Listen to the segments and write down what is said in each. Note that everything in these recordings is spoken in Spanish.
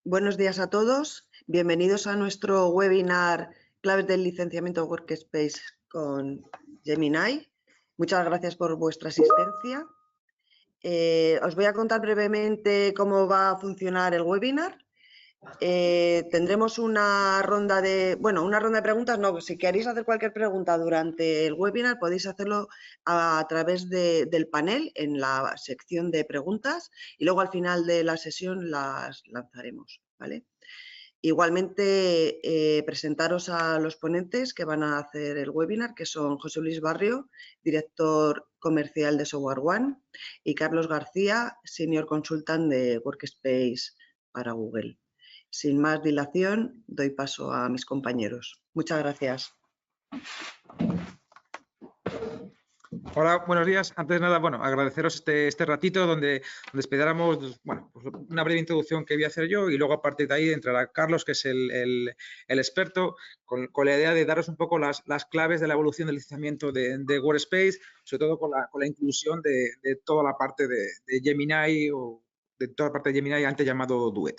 Buenos días a todos. Bienvenidos a nuestro webinar Claves del licenciamiento Workspace con Gemini. Muchas gracias por vuestra asistencia. Os voy a contar brevemente cómo va a funcionar el webinar. Tendremos una ronda de preguntas. No, si queréis hacer cualquier pregunta durante el webinar podéis hacerlo a través del panel en la sección de preguntas y luego al final de la sesión las lanzaremos, ¿vale? Igualmente, presentaros a los ponentes que van a hacer el webinar, que son José Luis Barrio, director comercial de Software One, y Carlos García, senior consultant de Workspace para Google. Sin más dilación, doy paso a mis compañeros. Muchas gracias. Hola, buenos días. Antes de nada, agradeceros este ratito donde esperáramos, pues una breve introducción que voy a hacer yo y luego a partir de ahí entrará Carlos, que es el experto, con la idea de daros un poco las claves de la evolución del licenciamiento de Workspace, sobre todo con la inclusión de toda la parte de Gemini o de toda la parte de Gemini antes llamado Duet.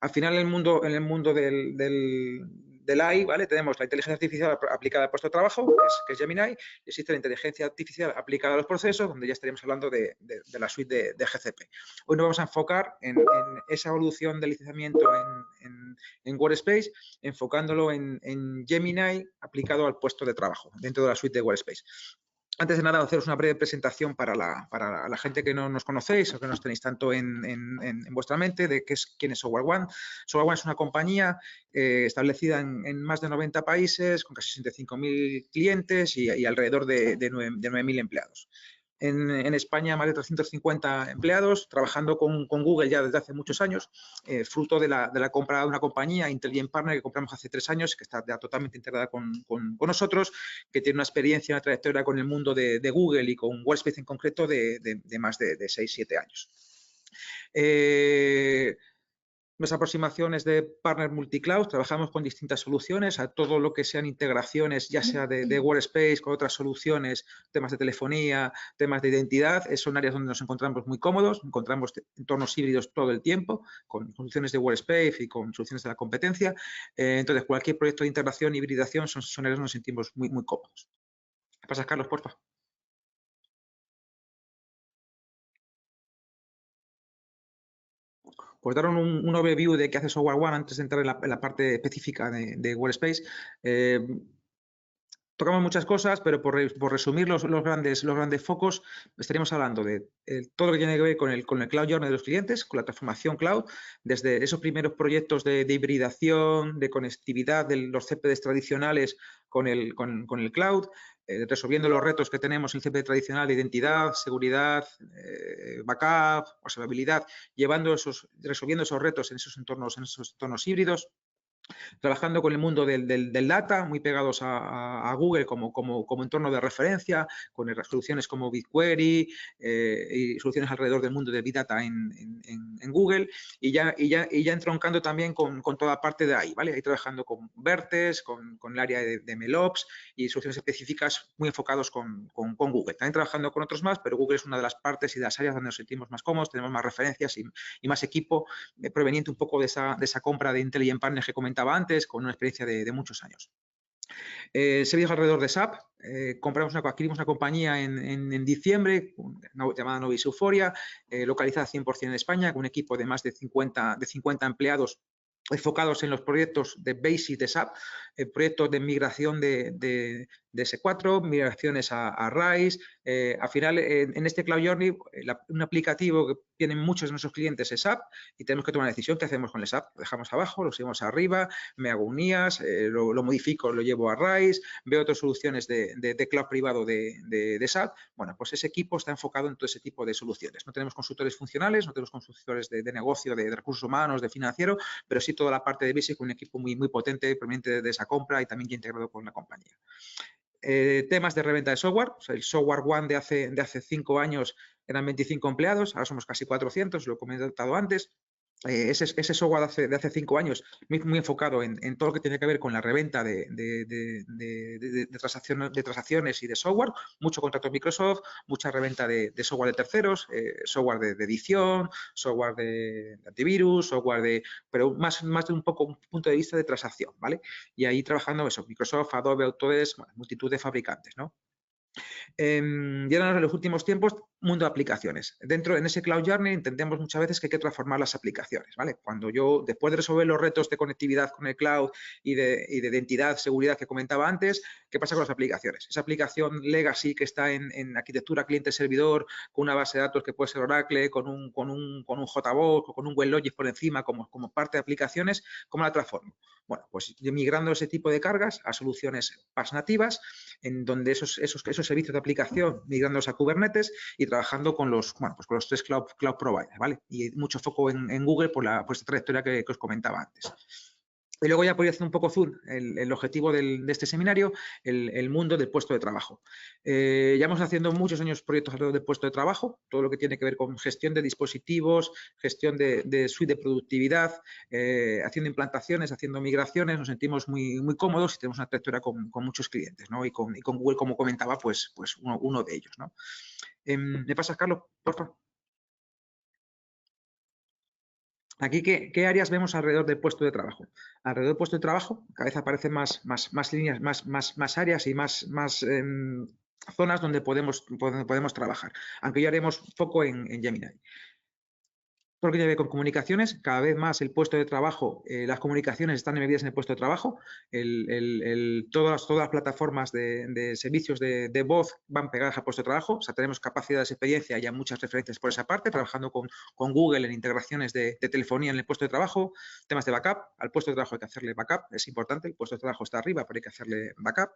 Al final, en el mundo del AI, ¿vale? Tenemos la inteligencia artificial aplicada al puesto de trabajo, que es Gemini, y existe la inteligencia artificial aplicada a los procesos, donde ya estaríamos hablando de la suite de GCP. Hoy nos vamos a enfocar en esa evolución del licenciamiento en Workspace, enfocándolo en Gemini aplicado al puesto de trabajo dentro de la suite de Workspace. Antes de nada, haceros una breve presentación para la gente que no nos conocéis o que no tenéis tanto en vuestra mente de quién es Software One. Software One es una compañía establecida en más de 90 países, con casi 65.000 clientes y alrededor de 9.000 empleados. En España, más de 350 empleados, trabajando con Google ya desde hace muchos años, fruto de la compra de una compañía, Intelligent Partner, que compramos hace 3 años, que está ya totalmente integrada con nosotros, que tiene una experiencia, una trayectoria con el mundo de Google y con Workspace en concreto de más de 6-7 años. Nuestra aproximación es de partner multicloud, trabajamos con distintas soluciones, a todo lo que sean integraciones, ya sea de Workspace con otras soluciones, temas de telefonía, temas de identidad, son áreas donde nos encontramos muy cómodos, encontramos entornos híbridos todo el tiempo, con soluciones de Workspace y con soluciones de la competencia. Entonces, cualquier proyecto de integración, hibridación, son áreas donde nos sentimos muy cómodos. ¿Qué pasa, Carlos, porfa? Pues dar un overview de qué hace Software One antes de entrar en la parte específica de Workspace. Tocamos muchas cosas, pero por resumir los grandes focos, estaríamos hablando de todo lo que tiene que ver con el Cloud Journey de los clientes, con la transformación cloud, desde esos primeros proyectos de hibridación, de conectividad de los CPDs tradicionales con el cloud, resolviendo los retos que tenemos en el CPD tradicional de identidad, seguridad, backup, observabilidad, resolviendo esos retos en esos entornos híbridos. Trabajando con el mundo del data, muy pegados a Google como entorno de referencia, con soluciones como BigQuery y soluciones alrededor del mundo de Big Data en Google, y ya entroncando también con toda la parte de ahí, ¿vale? Ahí trabajando con Vertex, con el área de MLOps y soluciones específicas muy enfocados con Google. También trabajando con otros más, pero Google es una de las partes y de las áreas donde nos sentimos más cómodos, tenemos más referencias y más equipo proveniente un poco de esa compra de Intelligent Partner que comentaba antes, con una experiencia de muchos años. Servicios alrededor de SAP, adquirimos una compañía en diciembre llamada Novis Euphoria, localizada 100% en España, con un equipo de más de 50 enempleados enfocados en los proyectos de Basic de SAP, proyectos de migración de S4, migraciones a RISE. Al final, en este Cloud Journey, un aplicativo que tienen muchos de nuestros clientes es SAP y tenemos que tomar una decisión. ¿Qué hacemos con el SAP? Lo dejamos abajo, lo seguimos arriba, me hago un IaaS, lo modifico, lo llevo a RISE, veo otras soluciones de cloud privado de SAP. Bueno, pues ese equipo está enfocado en todo ese tipo de soluciones. No tenemos consultores funcionales, no tenemos consultores de negocio, de recursos humanos, de financiero, pero sí toda la parte de Basic con un equipo muy potente, proveniente de esa compra y también ya integrado con la compañía. Temas de reventa de software, o sea, el Software One de hace 5 años eran 25 empleados, ahora somos casi 400, lo he comentado antes. ese software de hace 5 años, muy enfocado en todo lo que tiene que ver con la reventa de transacciones y de software, mucho contrato de Microsoft, mucha reventa de software de terceros, software de edición, software de antivirus, pero más de un punto de vista de transacción, ¿vale? Y ahí trabajando eso, Microsoft, Adobe, Autodesk, bueno, multitud de fabricantes, ¿no? Y ahora en los últimos tiempos, mundo de aplicaciones. En ese Cloud Journey entendemos muchas veces que hay que transformar las aplicaciones, ¿vale? Cuando yo, después de resolver los retos de conectividad con el cloud y de identidad, seguridad que comentaba antes, ¿qué pasa con las aplicaciones? Esa aplicación legacy que está en arquitectura cliente-servidor, con una base de datos que puede ser Oracle, con un JBoss o con un WebLogic por encima como parte de aplicaciones, ¿cómo la transformo? Bueno, pues migrando ese tipo de cargas a soluciones PaaS nativas, en donde esos servicios de aplicación migrándolos a Kubernetes y trabajando con los 3 cloud providers, ¿vale? Y mucho foco en Google por esta trayectoria que os comentaba antes. Y luego ya podría hacer un poco zoom el objetivo de este seminario, el mundo del puesto de trabajo. Llevamos haciendo muchos años proyectos alrededor del puesto de trabajo, todo lo que tiene que ver con gestión de dispositivos, gestión de suite de productividad, haciendo implantaciones, haciendo migraciones, nos sentimos muy cómodos y tenemos una trayectoria con muchos clientes, ¿no? Y con Google, como comentaba, pues uno de ellos, ¿no? ¿Me pasas, Carlos, por favor? Aquí, ¿qué áreas vemos alrededor del puesto de trabajo? Alrededor del puesto de trabajo, cada vez aparecen más líneas, más áreas y más zonas donde podemos trabajar, aunque ya haremos foco en Gemini. Todo lo que tiene que ver con comunicaciones, cada vez más el puesto de trabajo, las comunicaciones están embebidas en el puesto de trabajo, todas las plataformas de servicios de voz van pegadas al puesto de trabajo, o sea, tenemos capacidades, experiencia y ya muchas referencias por esa parte, trabajando con Google en integraciones de telefonía en el puesto de trabajo, temas de backup, al puesto de trabajo hay que hacerle backup, es importante, el puesto de trabajo está arriba, pero hay que hacerle backup.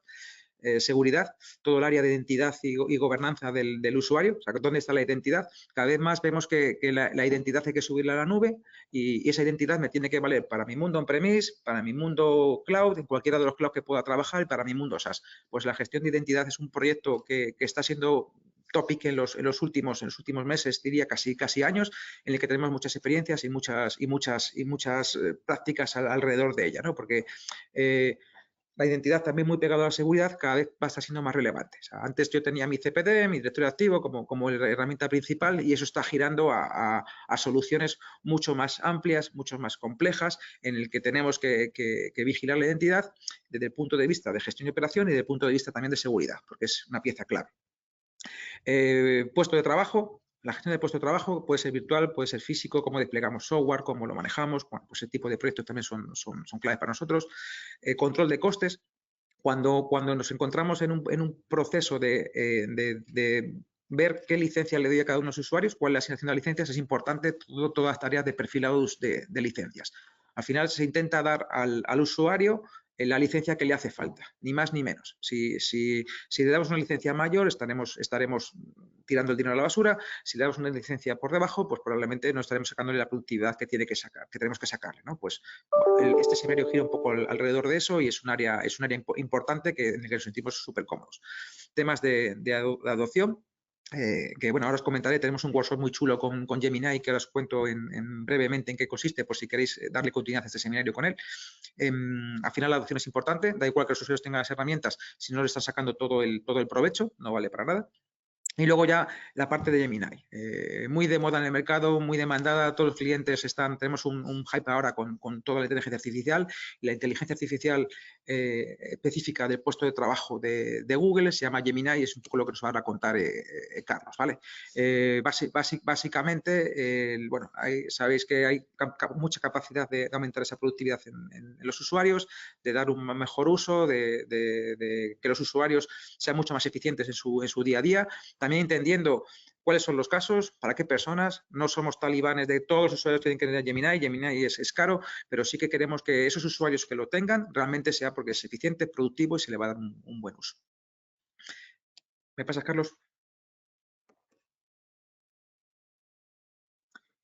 Seguridad, todo el área de identidad y gobernanza del usuario, o sea, ¿dónde está la identidad? Cada vez más vemos que la identidad hay que subirla a la nube y esa identidad me tiene que valer para mi mundo on-premise, para mi mundo cloud, en cualquiera de los clouds que pueda trabajar y para mi mundo SaaS. Pues la gestión de identidad es un proyecto que está siendo topic en los últimos meses, diría casi años, en el que tenemos muchas experiencias y muchas prácticas alrededor de ella, ¿no? Porque la identidad también muy pegada a la seguridad cada vez va a estar siendo más relevante. O sea, antes yo tenía mi CPD, mi directorio activo como herramienta principal y eso está girando a soluciones mucho más amplias, mucho más complejas, en el que tenemos que vigilar la identidad desde el punto de vista de gestión y operación y desde el punto de vista también de seguridad, porque es una pieza clave. Puesto de trabajo. La gestión del puesto de trabajo puede ser virtual, puede ser físico, cómo desplegamos software, cómo lo manejamos. Bueno, pues ese tipo de proyectos también son claves para nosotros. Control de costes. Cuando nos encontramos en un proceso de ver qué licencia le doy a cada uno de los usuarios, cuál es la asignación de licencias, es importante todas las tareas de perfilado de licencias. Al final se intenta dar al usuario la licencia que le hace falta, ni más ni menos. Si le damos una licencia mayor, estaremos tirando el dinero a la basura. Si le damos una licencia por debajo, pues probablemente no estaremos sacándole la productividad que tenemos que sacarle, ¿no? Pues este seminario gira un poco alrededor de eso y es un área importante en el que nos sentimos súper cómodos. Temas de adopción. Que bueno, ahora os comentaré, tenemos un workshop muy chulo con Gemini que ahora os cuento brevemente en qué consiste, por si queréis darle continuidad a este seminario con él. Al final la adopción es importante, da igual que los usuarios tengan las herramientas, si no le están sacando todo el provecho, no vale para nada. Y luego ya la parte de Gemini, muy de moda en el mercado, muy demandada, todos los clientes tenemos un hype ahora con toda la inteligencia artificial y la inteligencia artificial específica del puesto de trabajo de Google se llama Gemini y es un poco lo que nos va a contar Carlos, ¿vale? Básicamente, bueno, sabéis que hay mucha capacidad de aumentar esa productividad en los usuarios, de dar un mejor uso, de que los usuarios sean mucho más eficientes en su día a día. También entendiendo cuáles son los casos, para qué personas. No somos talibanes de todos los usuarios tienen que tener Gemini. Gemini es caro, pero sí que queremos que esos usuarios que lo tengan realmente sea porque es eficiente, productivo y se le va a dar un buen uso. ¿Me pasas, Carlos?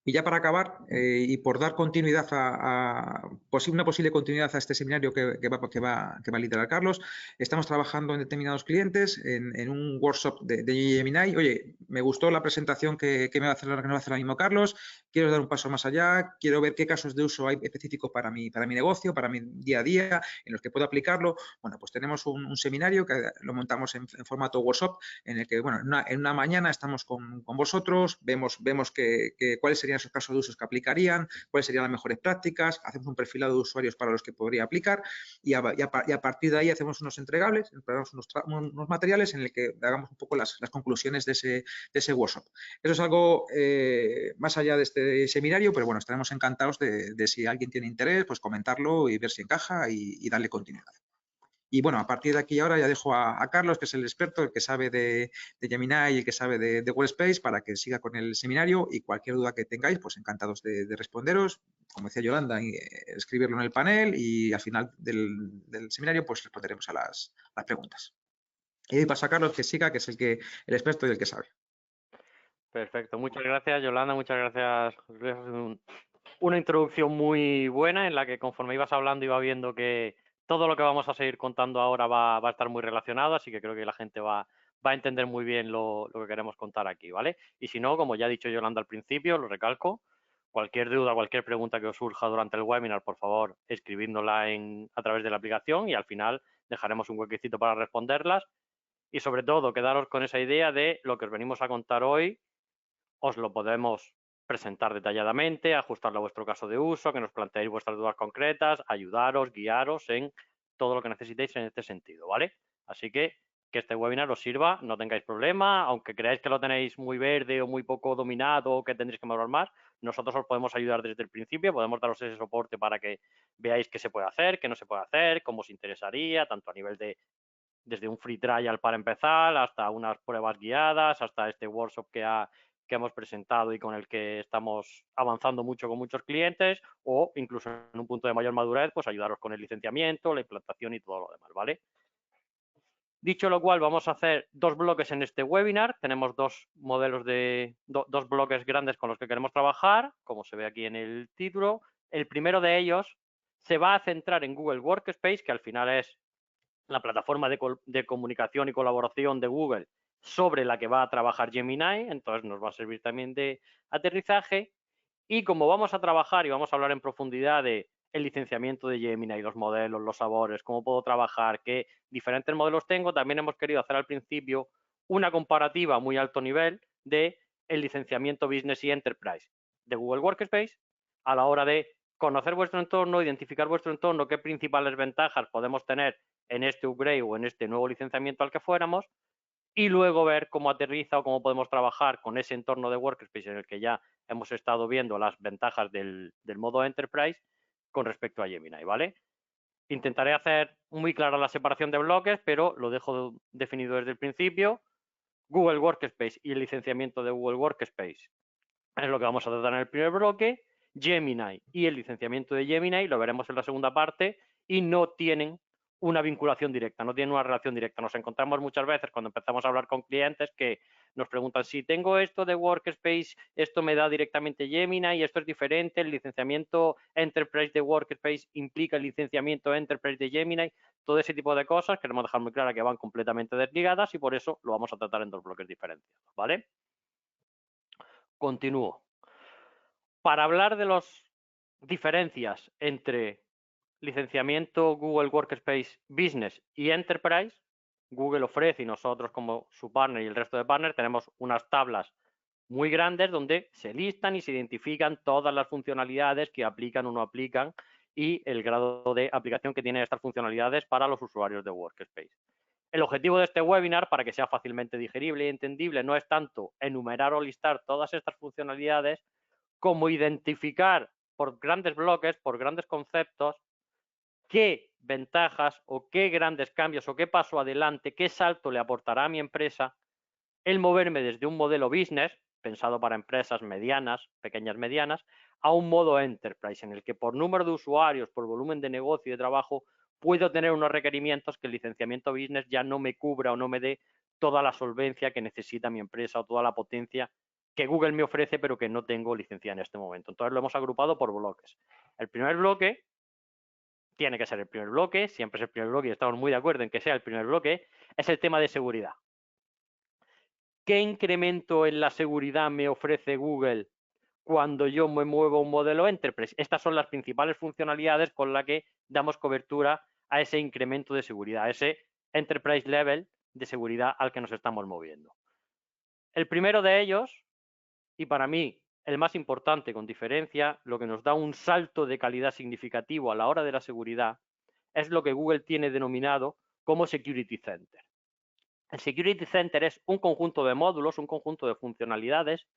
Y ya para acabar, y por dar continuidad una posible continuidad a este seminario que va a liderar Carlos, estamos trabajando en determinados clientes en un workshop de Gemini. Oye, me gustó la presentación que me va a hacer ahora mismo Carlos, quiero dar un paso más allá, quiero ver qué casos de uso hay específicos para mi negocio, para mi día a día, en los que puedo aplicarlo. Bueno, pues tenemos un seminario que lo montamos en formato workshop, en el que, bueno, en una mañana estamos con vosotros, vemos cuáles serían esos casos de usos que aplicarían, cuáles serían las mejores prácticas, hacemos un perfilado de usuarios para los que podría aplicar y a partir de ahí hacemos unos entregables, unos materiales en el que hagamos un poco las conclusiones de ese workshop. Eso es algo más allá de este seminario, pero bueno, estaremos encantados de si alguien tiene interés, pues comentarlo y ver si encaja y darle continuidad. Y bueno, a partir de aquí ahora ya dejo a Carlos, que es el experto, el que sabe de Gemini y el que sabe de Workspace, para que siga con el seminario y cualquier duda que tengáis, pues encantados de responderos. Como decía Yolanda, escribirlo en el panel y al final del seminario pues responderemos a las preguntas. Y ahí pasa a Carlos, que siga, que es el experto y el que sabe. Perfecto, muchas gracias Yolanda, muchas gracias José Luis. Una introducción muy buena en la que conforme ibas hablando iba viendo que todo lo que vamos a seguir contando ahora va a estar muy relacionado, así que creo que la gente va a entender muy bien lo que queremos contar aquí, ¿vale? Y si no, como ya ha dicho Yolanda al principio, lo recalco, cualquier duda, cualquier pregunta que os surja durante el webinar, por favor, escribidnosla a través de la aplicación y al final dejaremos un huequecito para responderlas. Y sobre todo, quedaros con esa idea de lo que os venimos a contar hoy, os lo podemos presentar detalladamente, ajustarlo a vuestro caso de uso, que nos planteéis vuestras dudas concretas, ayudaros, guiaros en todo lo que necesitéis en este sentido, ¿vale? Así que este webinar os sirva, no tengáis problema, aunque creáis que lo tenéis muy verde o muy poco dominado o que tendréis que mejorar más, nosotros os podemos ayudar desde el principio, podemos daros ese soporte para que veáis qué se puede hacer, qué no se puede hacer, cómo os interesaría, tanto a nivel de desde un free trial para empezar, hasta unas pruebas guiadas, hasta este workshop que hemos presentado y con el que estamos avanzando mucho con muchos clientes, o incluso en un punto de mayor madurez, pues ayudaros con el licenciamiento, la implantación y todo lo demás, ¿vale? Dicho lo cual, vamos a hacer dos bloques en este webinar. Tenemos dos modelos dos bloques grandes con los que queremos trabajar, como se ve aquí en el título. El primero de ellos se va a centrar en Google Workspace, que al final es la plataforma de comunicación y colaboración de Google sobre la que va a trabajar Gemini, entonces nos va a servir también de aterrizaje. Y como vamos a trabajar y vamos a hablar en profundidad de el licenciamiento de Gemini, los modelos, los sabores, cómo puedo trabajar, qué diferentes modelos tengo, también hemos querido hacer al principio una comparativa a muy alto nivel de el licenciamiento Business y Enterprise de Google Workspace a la hora de conocer vuestro entorno, identificar vuestro entorno, qué principales ventajas podemos tener en este upgrade o en este nuevo licenciamiento al que fuéramos, y luego ver cómo aterriza o cómo podemos trabajar con ese entorno de Workspace en el que ya hemos estado viendo las ventajas del modo Enterprise con respecto a Gemini, ¿vale? Intentaré hacer muy clara la separación de bloques, pero lo dejo definido desde el principio. Google Workspace y el licenciamiento de Google Workspace es lo que vamos a tratar en el primer bloque. Gemini y el licenciamiento de Gemini lo veremos en la segunda parte y no tienen una vinculación directa, no tienen una relación directa. Nos encontramos muchas veces cuando empezamos a hablar con clientes que nos preguntan si tengo esto de Workspace, esto me da directamente Gemini y esto es diferente, el licenciamiento Enterprise de Workspace implica el licenciamiento Enterprise de Gemini, todo ese tipo de cosas queremos dejar muy clara que van completamente desligadas y por eso lo vamos a tratar en dos bloques diferenciados, ¿vale? Continúo. Para hablar de las diferencias entre licenciamiento Google Workspace Business y Enterprise, Google ofrece y nosotros como su partner y el resto de partners tenemos unas tablas muy grandes donde se listan y se identifican todas las funcionalidades que aplican o no aplican y el grado de aplicación que tienen estas funcionalidades para los usuarios de Workspace. El objetivo de este webinar, para que sea fácilmente digerible y entendible, no es tanto enumerar o listar todas estas funcionalidades, como identificar por grandes bloques, por grandes conceptos, qué ventajas o qué grandes cambios o qué paso adelante, qué salto le aportará a mi empresa el moverme desde un modelo business, pensado para empresas medianas, pequeñas medianas, a un modo enterprise, en el que por número de usuarios, por volumen de negocio y de trabajo, puedo tener unos requerimientos que el licenciamiento business ya no me cubra o no me dé toda la solvencia que necesita mi empresa o toda la potencia que Google me ofrece, pero que no tengo licenciada en este momento. Entonces lo hemos agrupado por bloques. El primer bloque tiene que ser el primer bloque, siempre es el primer bloque y estamos muy de acuerdo en que sea el primer bloque, es el tema de seguridad. ¿Qué incremento en la seguridad me ofrece Google cuando yo me muevo a un modelo Enterprise? Estas son las principales funcionalidades con las que damos cobertura a ese incremento de seguridad, a ese Enterprise Level de seguridad al que nos estamos moviendo. El primero de ellos, y para mí el más importante con diferencia, lo que nos da un salto de calidad significativo a la hora de la seguridad, es lo que Google tiene denominado como Security Center. El Security Center es un conjunto de módulos, un conjunto de funcionalidades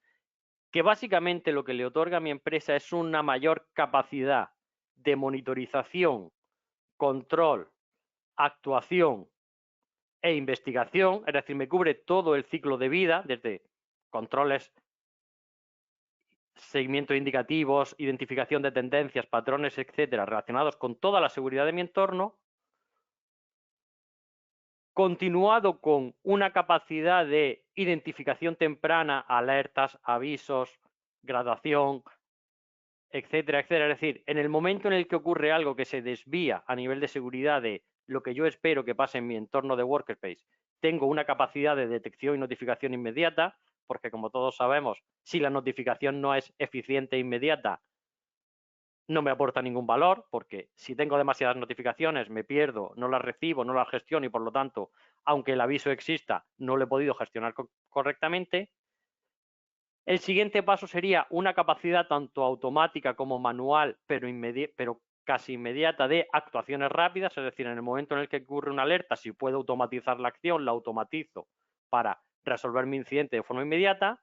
que básicamente lo que le otorga a mi empresa es una mayor capacidad de monitorización, control, actuación e investigación, es decir, me cubre todo el ciclo de vida, desde controles, seguimiento de indicativos, identificación de tendencias, patrones, etcétera, relacionados con toda la seguridad de mi entorno, continuado con una capacidad de identificación temprana, alertas, avisos, graduación, etcétera, etcétera. Es decir, en el momento en el que ocurre algo que se desvía a nivel de seguridad de lo que yo espero que pase en mi entorno de Workspace, tengo una capacidad de detección y notificación inmediata, porque como todos sabemos, si la notificación no es eficiente e inmediata, no me aporta ningún valor, porque si tengo demasiadas notificaciones, me pierdo, no las recibo, no las gestiono y por lo tanto, aunque el aviso exista, no lo he podido gestionar correctamente. El siguiente paso sería una capacidad tanto automática como manual, pero casi inmediata, de actuaciones rápidas, es decir, en el momento en el que ocurre una alerta, si puedo automatizar la acción, la automatizo para resolver mi incidente de forma inmediata.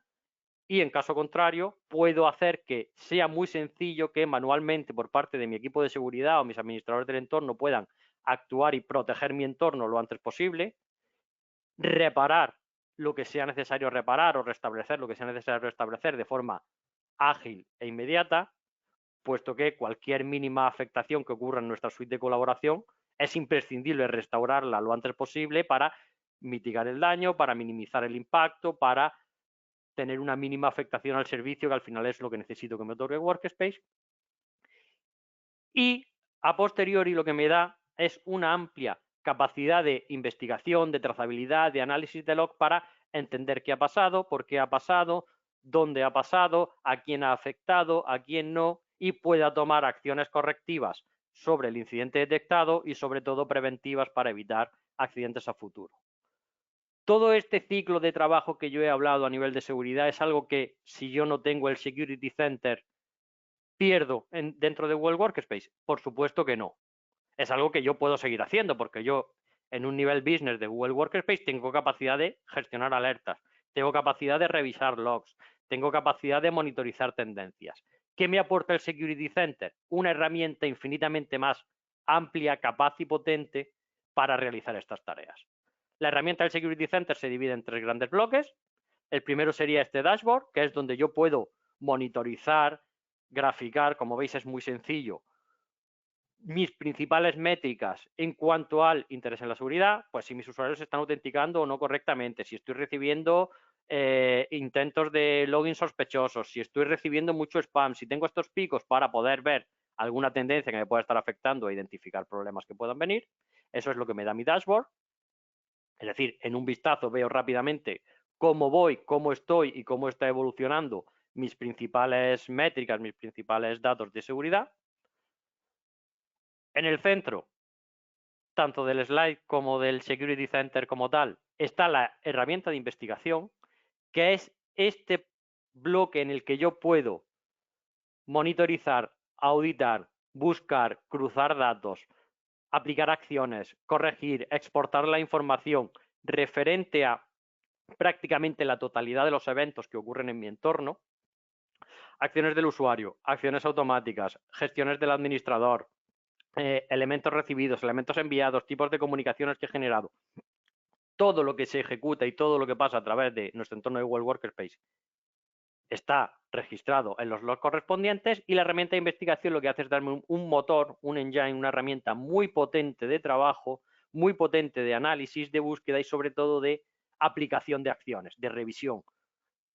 Y en caso contrario, puedo hacer que sea muy sencillo que manualmente por parte de mi equipo de seguridad o mis administradores del entorno puedan actuar y proteger mi entorno lo antes posible, reparar lo que sea necesario reparar o restablecer lo que sea necesario restablecer de forma ágil e inmediata, puesto que cualquier mínima afectación que ocurra en nuestra suite de colaboración es imprescindible restaurarla lo antes posible para mitigar el daño, para minimizar el impacto, para tener una mínima afectación al servicio, que al final es lo que necesito que me otorgue Workspace. Y a posteriori lo que me da es una amplia capacidad de investigación, de trazabilidad, de análisis de log para entender qué ha pasado, por qué ha pasado, dónde ha pasado, a quién ha afectado, a quién no, y pueda tomar acciones correctivas sobre el incidente detectado y sobre todo preventivas para evitar accidentes a futuro. Todo este ciclo de trabajo que yo he hablado a nivel de seguridad es algo que si yo no tengo el Security Center pierdo dentro de Google Workspace. Por supuesto que no. Es algo que yo puedo seguir haciendo porque yo en un nivel business de Google Workspace tengo capacidad de gestionar alertas, tengo capacidad de revisar logs, tengo capacidad de monitorizar tendencias. ¿Qué me aporta el Security Center? Una herramienta infinitamente más amplia, capaz y potente para realizar estas tareas. La herramienta del Security Center se divide en 3 grandes bloques. El primero sería este dashboard, que es donde yo puedo monitorizar, graficar, como veis es muy sencillo, mis principales métricas en cuanto al interés en la seguridad, pues si mis usuarios se están autenticando o no correctamente, si estoy recibiendo intentos de login sospechosos, si estoy recibiendo mucho spam, si tengo estos picos para poder ver alguna tendencia que me pueda estar afectando e identificar problemas que puedan venir. Eso es lo que me da mi dashboard. Es decir, en un vistazo veo rápidamente cómo voy, cómo estoy y cómo está evolucionando mis principales métricas, mis principales datos de seguridad. En el centro, tanto del slide como del Security Center como tal, está la herramienta de investigación, que es este bloque en el que yo puedo monitorizar, auditar, buscar, cruzar datos, aplicar acciones, corregir, exportar la información referente a prácticamente la totalidad de los eventos que ocurren en mi entorno, acciones del usuario, acciones automáticas, gestiones del administrador, elementos recibidos, elementos enviados, tipos de comunicaciones que he generado. Todo lo que se ejecuta y todo lo que pasa a través de nuestro entorno de Google Workspace está registrado en los logs correspondientes y la herramienta de investigación lo que hace es darme un motor, un engine, una herramienta muy potente de trabajo, muy potente de análisis, de búsqueda y sobre todo de aplicación de acciones, de revisión.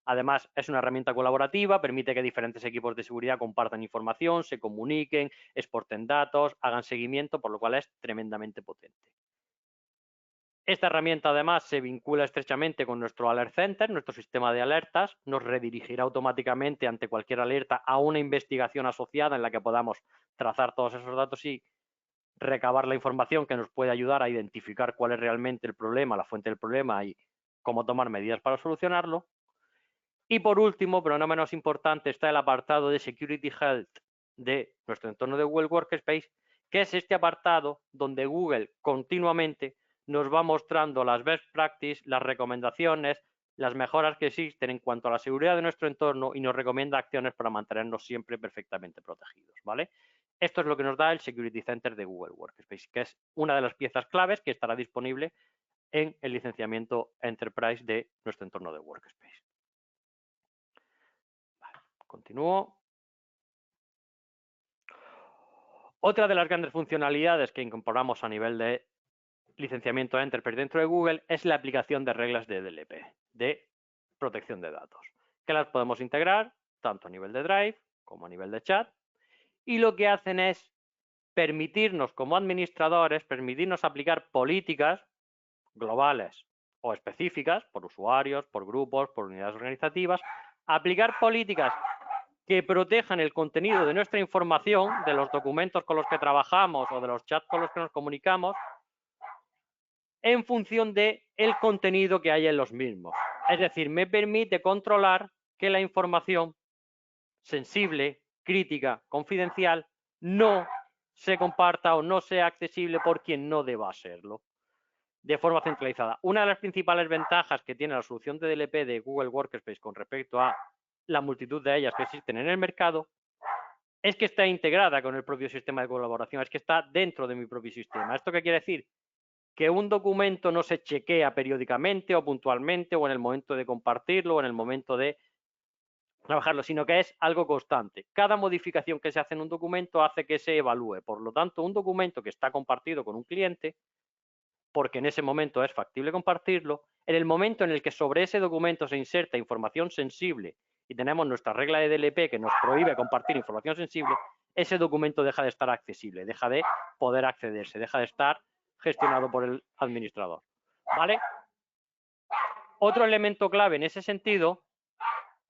Además, es una herramienta colaborativa, permite que diferentes equipos de seguridad compartan información, se comuniquen, exporten datos, hagan seguimiento, por lo cual es tremendamente potente. Esta herramienta además se vincula estrechamente con nuestro Alert Center, nuestro sistema de alertas, nos redirigirá automáticamente ante cualquier alerta a una investigación asociada en la que podamos trazar todos esos datos y recabar la información que nos puede ayudar a identificar cuál es realmente el problema, la fuente del problema y cómo tomar medidas para solucionarlo. Y por último, pero no menos importante, está el apartado de Security Health de nuestro entorno de Google Workspace, que es este apartado donde Google continuamente nos va mostrando las best practices, las recomendaciones, las mejoras que existen en cuanto a la seguridad de nuestro entorno y nos recomienda acciones para mantenernos siempre perfectamente protegidos, ¿vale? Esto es lo que nos da el Security Center de Google Workspace, que es una de las piezas claves que estará disponible en el licenciamiento Enterprise de nuestro entorno de Workspace. Continúo. Otra de las grandes funcionalidades que incorporamos a nivel de licenciamiento Enterprise dentro de Google es la aplicación de reglas de DLP, de protección de datos, que las podemos integrar tanto a nivel de Drive como a nivel de chat, y lo que hacen es permitirnos como administradores, permitirnos aplicar políticas globales o específicas por usuarios, por grupos, por unidades organizativas, aplicar políticas que protejan el contenido de nuestra información, de los documentos con los que trabajamos o de los chats con los que nos comunicamos, en función del contenido que hay en los mismos. Es decir, me permite controlar que la información sensible, crítica, confidencial, no se comparta o no sea accesible por quien no deba serlo, de forma centralizada. Una de las principales ventajas que tiene la solución de DLP de Google Workspace con respecto a la multitud de ellas que existen en el mercado es que está integrada con el propio sistema de colaboración, es que está dentro de mi propio sistema. ¿Esto qué quiere decir? Que un documento no se chequea periódicamente o puntualmente o en el momento de compartirlo o en el momento de trabajarlo, sino que es algo constante. Cada modificación que se hace en un documento hace que se evalúe. Por lo tanto, un documento que está compartido con un cliente, porque en ese momento es factible compartirlo, en el momento en el que sobre ese documento se inserta información sensible y tenemos nuestra regla de DLP que nos prohíbe compartir información sensible, ese documento deja de estar accesible, deja de poder accederse, deja de estar gestionado por el administrador. ¿Vale? Otro elemento clave en ese sentido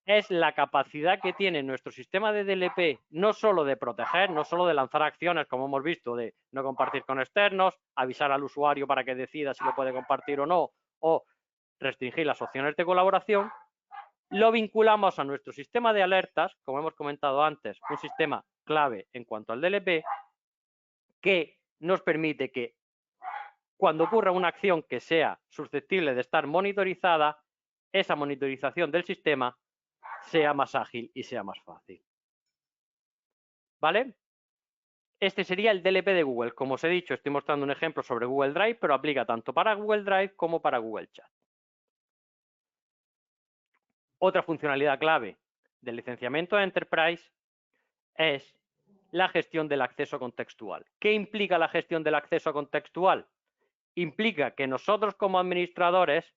es la capacidad que tiene nuestro sistema de DLP, no solo de proteger, no solo de lanzar acciones, como hemos visto, de no compartir con externos, avisar al usuario para que decida si lo puede compartir o no, o restringir las opciones de colaboración, lo vinculamos a nuestro sistema de alertas, como hemos comentado antes, un sistema clave en cuanto al DLP, que nos permite que cuando ocurra una acción que sea susceptible de estar monitorizada, esa monitorización del sistema sea más ágil y sea más fácil. ¿Vale? Este sería el DLP de Google. Como os he dicho, estoy mostrando un ejemplo sobre Google Drive, pero aplica tanto para Google Drive como para Google Chat. Otra funcionalidad clave del licenciamiento de Enterprise es la gestión del acceso contextual. ¿Qué implica la gestión del acceso contextual? Implica que nosotros como administradores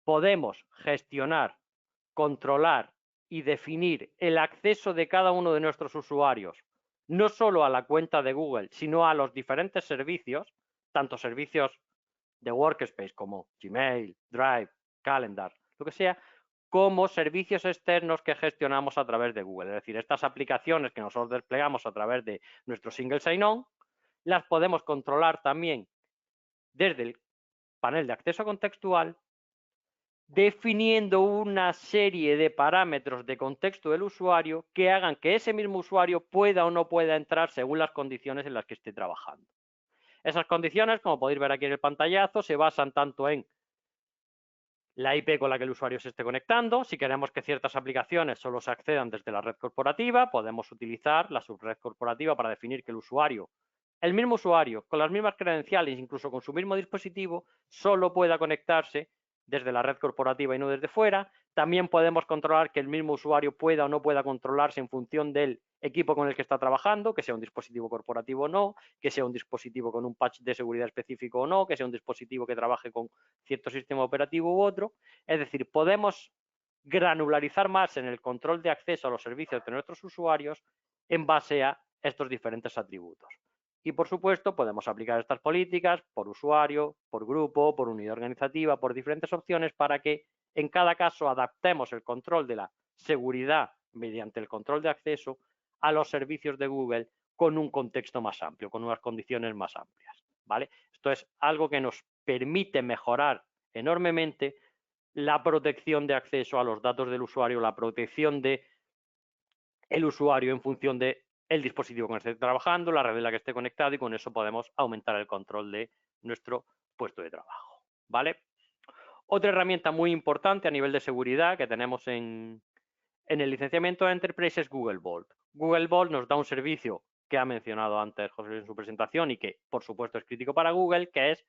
podemos gestionar, controlar y definir el acceso de cada uno de nuestros usuarios, no solo a la cuenta de Google, sino a los diferentes servicios, tanto servicios de Workspace como Gmail, Drive, Calendar, lo que sea, como servicios externos que gestionamos a través de Google. Es decir, estas aplicaciones que nosotros desplegamos a través de nuestro Single Sign-On, las podemos controlar también desde el panel de acceso contextual, definiendo una serie de parámetros de contexto del usuario que hagan que ese mismo usuario pueda o no pueda entrar según las condiciones en las que esté trabajando. Esas condiciones, como podéis ver aquí en el pantallazo, se basan tanto en la IP con la que el usuario se esté conectando. Si queremos que ciertas aplicaciones solo se accedan desde la red corporativa, podemos utilizar la subred corporativa para definir que el usuario, el mismo usuario, con las mismas credenciales, incluso con su mismo dispositivo, solo pueda conectarse desde la red corporativa y no desde fuera. También podemos controlar que el mismo usuario pueda o no pueda controlarse en función del equipo con el que está trabajando, que sea un dispositivo corporativo o no, que sea un dispositivo con un patch de seguridad específico o no, que sea un dispositivo que trabaje con cierto sistema operativo u otro. Es decir, podemos granularizar más en el control de acceso a los servicios de nuestros usuarios en base a estos diferentes atributos. Y por supuesto podemos aplicar estas políticas por usuario, por grupo, por unidad organizativa, por diferentes opciones para que en cada caso adaptemos el control de la seguridad mediante el control de acceso a los servicios de Google con un contexto más amplio, con unas condiciones más amplias, ¿vale? Esto es algo que nos permite mejorar enormemente la protección de acceso a los datos del usuario, la protección del usuario en función del dispositivo con el que esté trabajando, la red en la que esté conectado, y con eso podemos aumentar el control de nuestro puesto de trabajo, ¿vale? Otra herramienta muy importante a nivel de seguridad que tenemos en el licenciamiento de Enterprise es Google Vault. Google Vault nos da un servicio que ha mencionado antes José en su presentación y que, por supuesto, es crítico para Google, que es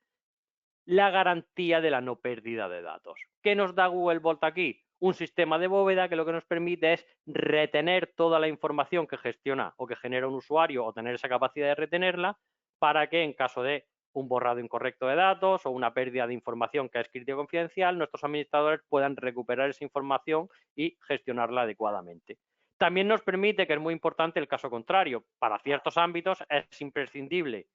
la garantía de la no pérdida de datos. ¿Qué nos da Google Vault aquí? Un sistema de bóveda que lo que nos permite es retener toda la información que gestiona o que genera un usuario, o tener esa capacidad de retenerla, para que en caso de un borrado incorrecto de datos o una pérdida de información que es crítica confidencial, nuestros administradores puedan recuperar esa información y gestionarla adecuadamente. También nos permite, que es muy importante, el caso contrario. Para ciertos ámbitos es imprescindible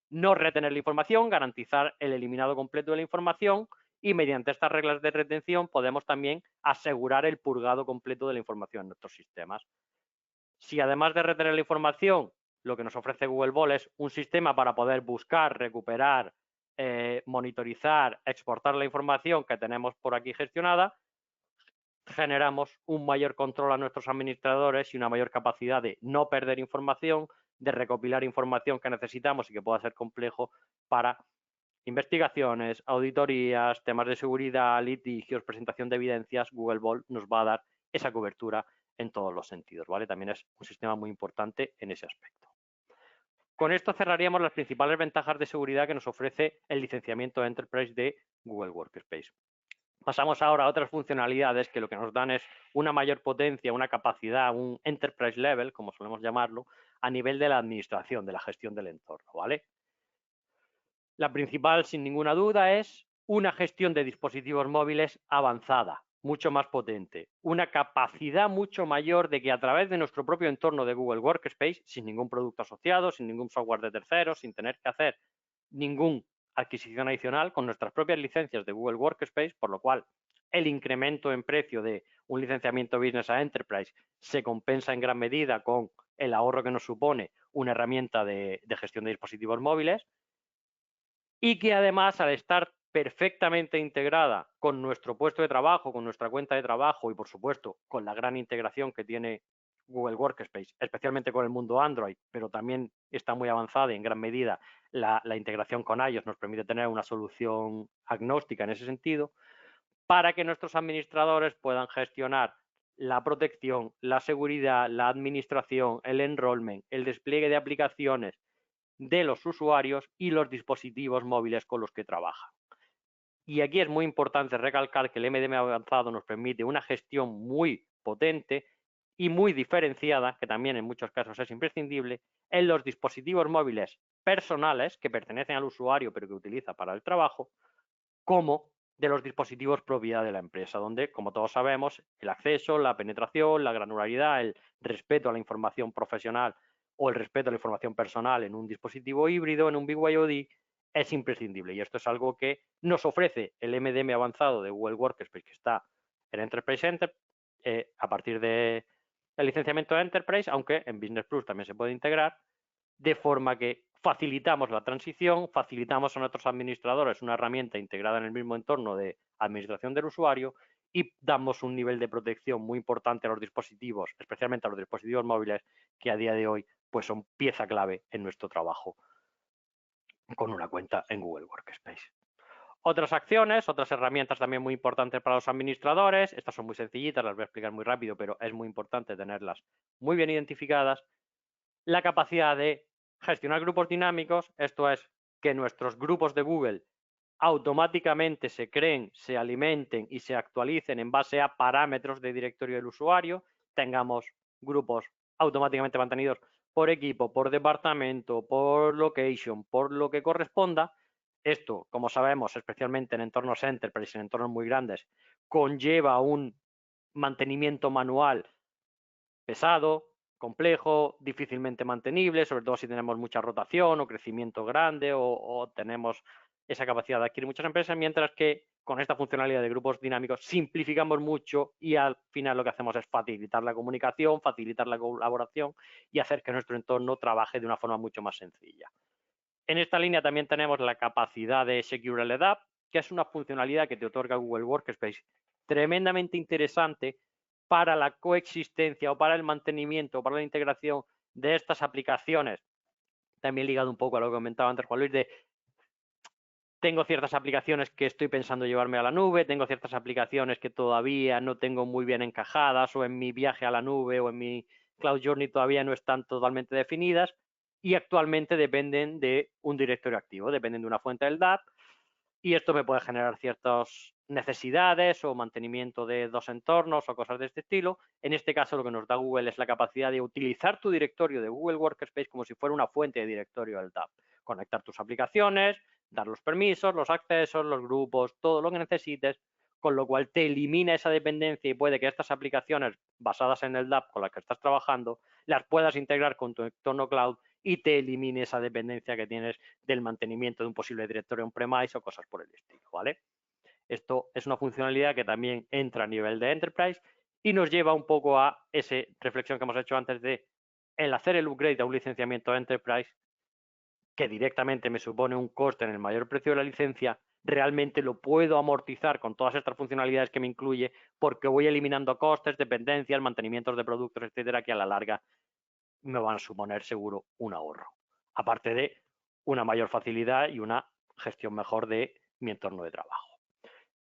no retener la información, garantizar el eliminado completo de la información, y mediante estas reglas de retención podemos también asegurar el purgado completo de la información en nuestros sistemas. Si además de retener la información, lo que nos ofrece Google Vault es un sistema para poder buscar, recuperar, monitorizar, exportar la información que tenemos por aquí gestionada, generamos un mayor control a nuestros administradores y una mayor capacidad de no perder información, de recopilar información que necesitamos y que pueda ser complejo para investigaciones, auditorías, temas de seguridad, litigios, presentación de evidencias. Google Vault nos va a dar esa cobertura en todos los sentidos, ¿vale? También es un sistema muy importante en ese aspecto. Con esto cerraríamos las principales ventajas de seguridad que nos ofrece el licenciamiento Enterprise de Google Workspace. Pasamos ahora a otras funcionalidades que lo que nos dan es una mayor potencia, una capacidad, un enterprise level, como solemos llamarlo, a nivel de la administración, de la gestión del entorno, ¿vale? La principal, sin ninguna duda, es una gestión de dispositivos móviles avanzada, mucho más potente, una capacidad mucho mayor de que a través de nuestro propio entorno de Google Workspace, sin ningún producto asociado, sin ningún software de terceros, sin tener que hacer ninguna adquisición adicional, con nuestras propias licencias de Google Workspace, por lo cual el incremento en precio de un licenciamiento Business a Enterprise se compensa en gran medida con el ahorro que nos supone una herramienta de gestión de dispositivos móviles, y que además, al estar perfectamente integrada con nuestro puesto de trabajo, con nuestra cuenta de trabajo y, por supuesto, con la gran integración que tiene Google Workspace, especialmente con el mundo Android, pero también está muy avanzada y en gran medida la integración con iOS nos permite tener una solución agnóstica en ese sentido, para que nuestros administradores puedan gestionar la protección, la seguridad, la administración, el enrollment, el despliegue de aplicaciones de los usuarios y los dispositivos móviles con los que trabajan. Y aquí es muy importante recalcar que el MDM avanzado nos permite una gestión muy potente y muy diferenciada, que también en muchos casos es imprescindible, en los dispositivos móviles personales que pertenecen al usuario pero que utiliza para el trabajo, como de los dispositivos propiedad de la empresa, donde, como todos sabemos, el acceso, la penetración, la granularidad, el respeto a la información profesional o el respeto a la información personal en un dispositivo híbrido, en un BYOD, es imprescindible. Y esto es algo que nos ofrece el MDM avanzado de Google Workspace, que está en Enterprise a partir del licenciamiento de Enterprise, aunque en Business Plus también se puede integrar, de forma que facilitamos la transición, facilitamos a nuestros administradores una herramienta integrada en el mismo entorno de administración del usuario y damos un nivel de protección muy importante a los dispositivos, especialmente a los dispositivos móviles, que a día de hoy pues son pieza clave en nuestro trabajo con una cuenta en Google Workspace. Otras acciones, otras herramientas también muy importantes para los administradores, estas son muy sencillitas, las voy a explicar muy rápido, pero es muy importante tenerlas muy bien identificadas. La capacidad de gestionar grupos dinámicos, esto es, que nuestros grupos de Google automáticamente se creen, se alimenten y se actualicen en base a parámetros de directorio del usuario, tengamos grupos automáticamente mantenidos por equipo, por departamento, por location, por lo que corresponda. Esto, como sabemos, especialmente en entornos enterprise, en entornos muy grandes, conlleva un mantenimiento manual pesado, complejo, difícilmente mantenible, sobre todo si tenemos mucha rotación o crecimiento grande o tenemos esa capacidad de adquirir muchas empresas, mientras que con esta funcionalidad de grupos dinámicos simplificamos mucho y al final lo que hacemos es facilitar la comunicación, facilitar la colaboración y hacer que nuestro entorno trabaje de una forma mucho más sencilla. En esta línea también tenemos la capacidad de Secure LDAP, que es una funcionalidad que te otorga Google Workspace tremendamente interesante para la coexistencia o para el mantenimiento o para la integración de estas aplicaciones. También ligado un poco a lo que comentaba antes Juan Luis, de tengo ciertas aplicaciones que estoy pensando llevarme a la nube, tengo ciertas aplicaciones que todavía no tengo muy bien encajadas o en mi viaje a la nube o en mi Cloud Journey todavía no están totalmente definidas y actualmente dependen de un directorio activo, dependen de una fuente del DAP y esto me puede generar ciertas necesidades o mantenimiento de dos entornos o cosas de este estilo. En este caso lo que nos da Google es la capacidad de utilizar tu directorio de Google Workspace como si fuera una fuente de directorio del DAP. Conectar tus aplicaciones, dar los permisos, los accesos, los grupos, todo lo que necesites, con lo cual te elimina esa dependencia y puede que estas aplicaciones basadas en el DAP con las que estás trabajando las puedas integrar con tu entorno cloud y te elimine esa dependencia que tienes del mantenimiento de un posible directorio on-premise o cosas por el estilo, ¿vale? Esto es una funcionalidad que también entra a nivel de Enterprise y nos lleva un poco a esa reflexión que hemos hecho antes de el hacer el upgrade a un licenciamiento Enterprise que directamente me supone un coste en el mayor precio de la licencia, realmente lo puedo amortizar con todas estas funcionalidades que me incluye porque voy eliminando costes, dependencias, mantenimientos de productos, etcétera, que a la larga me van a suponer seguro un ahorro. Aparte de una mayor facilidad y una gestión mejor de mi entorno de trabajo.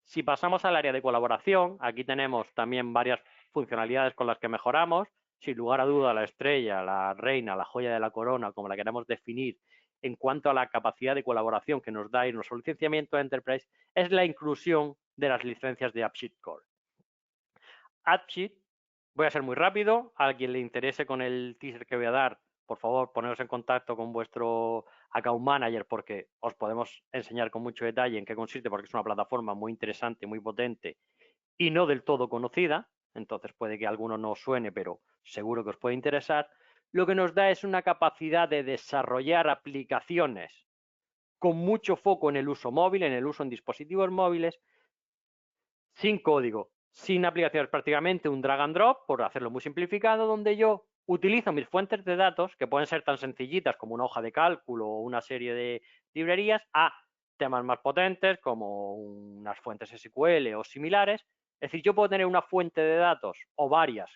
Si pasamos al área de colaboración, aquí tenemos también varias funcionalidades con las que mejoramos. Sin lugar a duda, la estrella, la reina, la joya de la corona, como la queremos definir, en cuanto a la capacidad de colaboración que nos da y nuestro licenciamiento Enterprise, es la inclusión de las licencias de AppSheet Core. AppSheet, voy a ser muy rápido, a quien le interese con el teaser que voy a dar, por favor, poneros en contacto con vuestro account manager porque os podemos enseñar con mucho detalle en qué consiste, porque es una plataforma muy interesante, muy potente y no del todo conocida, entonces puede que a alguno no os suene, pero seguro que os puede interesar. Lo que nos da es una capacidad de desarrollar aplicaciones con mucho foco en el uso móvil, en el uso en dispositivos móviles, sin código, sin aplicaciones, prácticamente un drag and drop, por hacerlo muy simplificado, donde yo utilizo mis fuentes de datos, que pueden ser tan sencillitas como una hoja de cálculo o una serie de librerías, a temas más potentes como unas fuentes SQL o similares. Es decir, yo puedo tener una fuente de datos o varias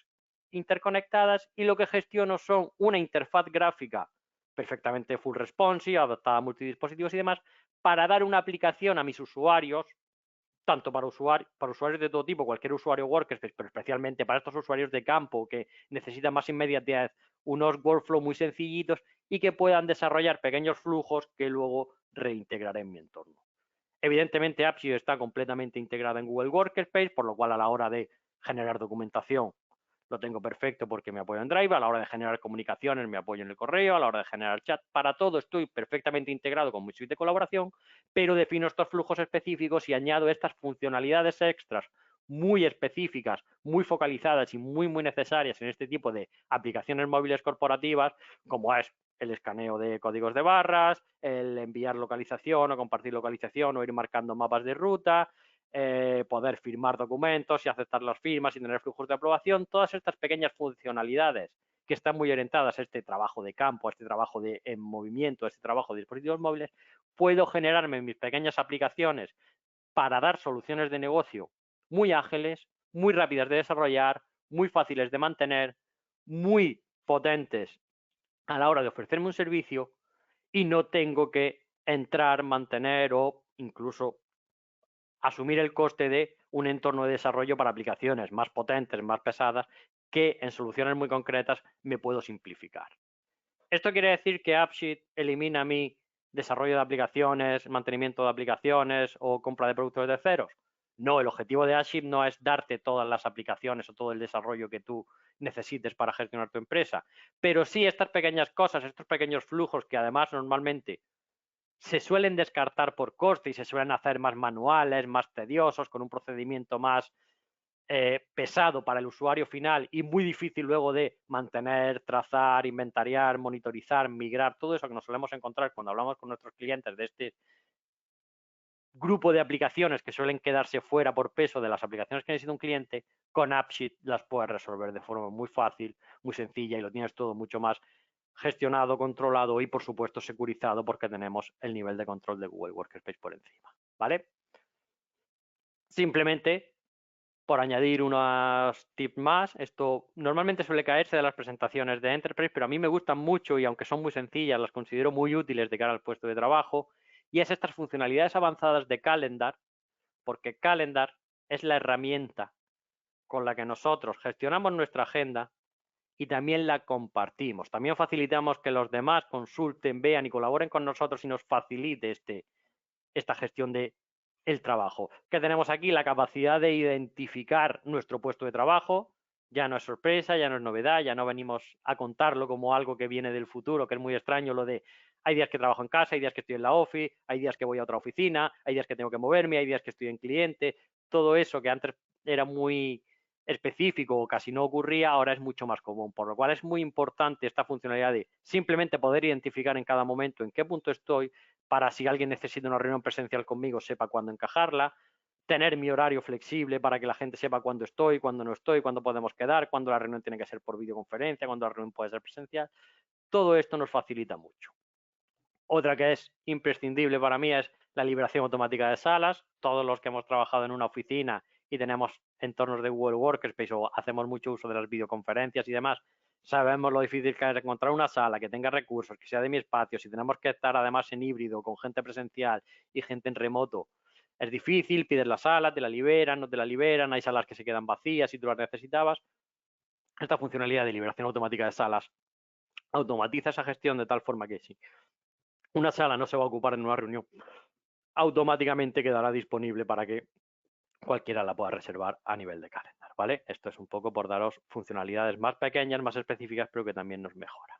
interconectadas y lo que gestiono son una interfaz gráfica perfectamente full responsive, adaptada a multidispositivos y demás, para dar una aplicación a mis usuarios, tanto para usuarios de todo tipo, cualquier usuario Workspace, pero especialmente para estos usuarios de campo que necesitan más inmediatez, unos workflows muy sencillitos y que puedan desarrollar pequeños flujos que luego reintegraré en mi entorno. Evidentemente, AppSheet está completamente integrada en Google Workspace, por lo cual a la hora de generar documentación lo tengo perfecto porque me apoyo en Drive, a la hora de generar comunicaciones me apoyo en el correo, a la hora de generar chat, para todo estoy perfectamente integrado con mi suite de colaboración, pero defino estos flujos específicos y añado estas funcionalidades extras muy específicas, muy focalizadas y muy necesarias en este tipo de aplicaciones móviles corporativas, como es el escaneo de códigos de barras, el enviar localización o compartir localización o ir marcando mapas de ruta, poder firmar documentos y aceptar las firmas y tener flujos de aprobación, todas estas pequeñas funcionalidades que están muy orientadas a este trabajo de campo, a este trabajo en movimiento, a este trabajo de dispositivos móviles, puedo generarme mis pequeñas aplicaciones para dar soluciones de negocio muy ágiles, muy rápidas de desarrollar, muy fáciles de mantener, muy potentes a la hora de ofrecerme un servicio y no tengo que entrar, mantener o incluso asumir el coste de un entorno de desarrollo para aplicaciones más potentes, más pesadas, que en soluciones muy concretas me puedo simplificar. ¿Esto quiere decir que AppSheet elimina mi desarrollo de aplicaciones, mantenimiento de aplicaciones o compra de productos de terceros? No, el objetivo de AppSheet no es darte todas las aplicaciones o todo el desarrollo que tú necesites para gestionar tu empresa, pero sí estas pequeñas cosas, estos pequeños flujos que además normalmente se suelen descartar por coste y se suelen hacer más manuales, más tediosos, con un procedimiento más pesado para el usuario final y muy difícil luego de mantener, trazar, inventariar, monitorizar, migrar, todo eso que nos solemos encontrar cuando hablamos con nuestros clientes de este grupo de aplicaciones que suelen quedarse fuera por peso de las aplicaciones que necesita un cliente, con AppSheet las puedes resolver de forma muy fácil, muy sencilla y lo tienes todo mucho más gestionado, controlado y por supuesto securizado porque tenemos el nivel de control de Google Workspace por encima, ¿vale? Simplemente por añadir unos tips más, esto normalmente suele caerse de las presentaciones de Enterprise, pero a mí me gustan mucho y aunque son muy sencillas, las considero muy útiles de cara al puesto de trabajo, y es estas funcionalidades avanzadas de Calendar, porque Calendar es la herramienta con la que nosotros gestionamos nuestra agenda y también la compartimos. También facilitamos que los demás consulten, vean y colaboren con nosotros y nos facilite esta gestión de el trabajo. Que tenemos aquí la capacidad de identificar nuestro puesto de trabajo, ya no es sorpresa, ya no es novedad, ya no venimos a contarlo como algo que viene del futuro, que es muy extraño lo de hay días que trabajo en casa, hay días que estoy en la office, hay días que voy a otra oficina, hay días que tengo que moverme, hay días que estoy en cliente, todo eso que antes era muy específico o casi no ocurría, ahora es mucho más común, por lo cual es muy importante esta funcionalidad de simplemente poder identificar en cada momento en qué punto estoy, para si alguien necesita una reunión presencial conmigo sepa cuándo encajarla, tener mi horario flexible para que la gente sepa cuándo estoy, cuándo no estoy, cuándo podemos quedar, cuándo la reunión tiene que ser por videoconferencia, cuándo la reunión puede ser presencial. Todo esto nos facilita mucho. Otra que es imprescindible para mí es la liberación automática de salas. Todos los que hemos trabajado en una oficina y tenemos entornos de Google Workspace o hacemos mucho uso de las videoconferencias y demás, sabemos lo difícil que es encontrar una sala que tenga recursos, que sea de mi espacio. Si tenemos que estar además en híbrido con gente presencial y gente en remoto, es difícil, pides la sala, te la liberan, no te la liberan, hay salas que se quedan vacías si tú las necesitabas. Esta funcionalidad de liberación automática de salas automatiza esa gestión de tal forma que sí, una sala no se va a ocupar en una reunión, automáticamente quedará disponible para que cualquiera la pueda reservar a nivel de calendar, ¿vale? Esto es un poco por daros funcionalidades más pequeñas, más específicas, pero que también nos mejora.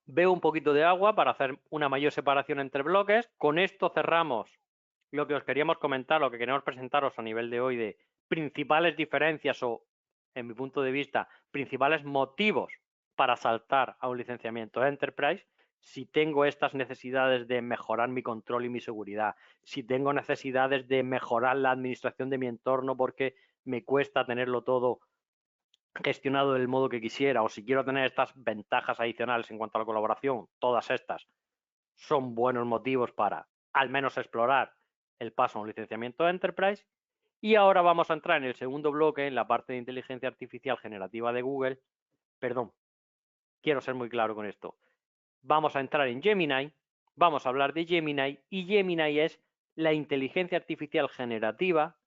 Veo un poquito de agua para hacer una mayor separación entre bloques. Con esto cerramos lo que os queríamos comentar, lo que queremos presentaros a nivel de hoy de principales diferencias o, en mi punto de vista, principales motivos para saltar a un licenciamiento Enterprise. Si tengo estas necesidades de mejorar mi control y mi seguridad, si tengo necesidades de mejorar la administración de mi entorno porque me cuesta tenerlo todo gestionado del modo que quisiera, o si quiero tener estas ventajas adicionales en cuanto a la colaboración, todas estas son buenos motivos para al menos explorar el paso a un licenciamiento Enterprise. Y ahora vamos a entrar en el segundo bloque, en la parte de inteligencia artificial generativa de Google. Perdón, quiero ser muy claro con esto. Vamos a entrar en Gemini, vamos a hablar de Gemini, y Gemini es la inteligencia artificial generativa